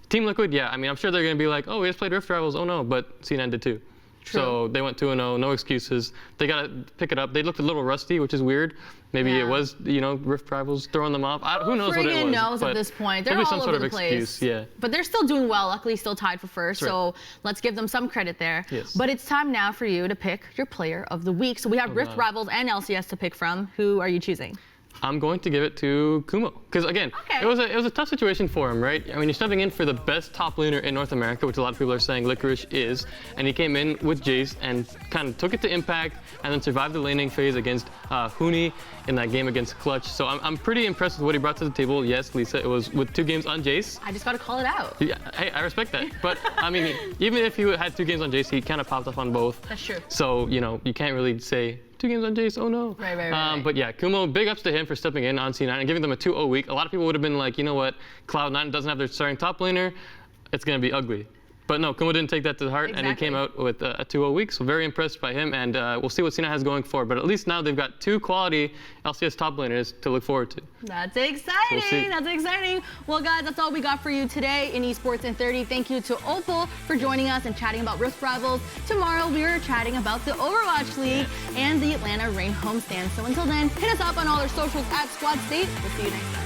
Team Liquid, yeah, I mean, I'm sure they're gonna be like, oh, we just played Rift Rivals. Oh no, but CNN did too. True. So they went 2-0, no excuses. They got to pick it up. They looked a little rusty, which is weird. Maybe it was, you know, Rift Rivals throwing them off. Who knows what it was? knows at this point. They're all some over sort of the place. excuse, yeah. But they're still doing well. Luckily, still tied for first. That's So let's give them some credit there. Yes. But it's time now for you to pick your player of the week. So we have Rift Rivals and LCS to pick from. Who are you choosing? I'm going to give it to Kumo. Because again, it was a tough situation for him, right? I mean, you're stepping in for the best top laner in North America, which a lot of people are saying Licorice is. And he came in with Jace and kind of took it to Impact and then survived the laning phase against Huni in that game against Clutch. So I'm pretty impressed with what he brought to the table. Yes, Lisa, it was with 2 games on Jace. I just got to call it out. Yeah, hey, I respect that. But I mean, even if he had 2 games on Jace, he kind of popped off on both. That's true. So, you know, you can't really say 2 games on Jace, oh no. Right. But yeah, Kumo, big ups to him for stepping in on C9 and giving them a 2-0 week. A lot of people would have been like, you know what, Cloud9 doesn't have their starting top laner, it's gonna be ugly. But no, Kumo didn't take that to the heart, and he came out with a 2-0 week, so very impressed by him, and we'll see what C9 has going forward. But at least now they've got 2 quality LCS top laners to look forward to. That's exciting. That's exciting. Well, guys, that's all we got for you today in Esports in 30. Thank you to Opal for joining us and chatting about Rift Rivals. Tomorrow, we are chatting about the Overwatch League and the Atlanta Reign homestand. So until then, hit us up on all our socials at Squad State. We'll see you next time.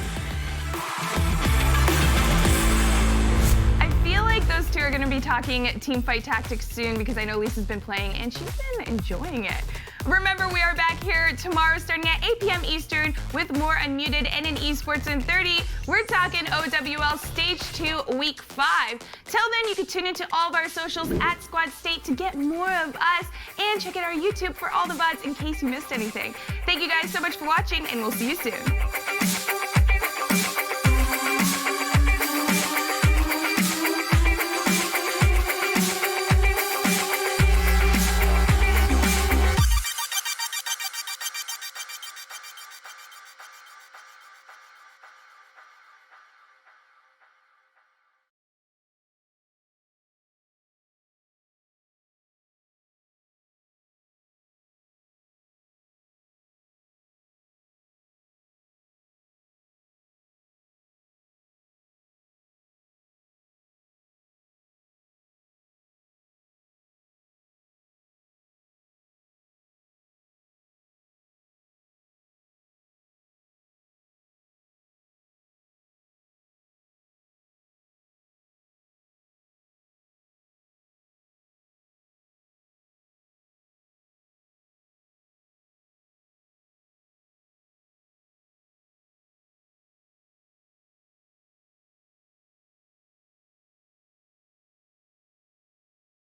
I feel like those two are going to be talking team fight tactics soon because I know Lisa's been playing and she's been enjoying it. Remember, we are back here tomorrow starting at 8 p.m. Eastern with more Unmuted and in Esports in 30. We're talking OWL Stage 2 Week 5. Till then, you can tune into all of our socials at Squad State to get more of us and check out our YouTube for all the VODs in case you missed anything. Thank you guys so much for watching and we'll see you soon.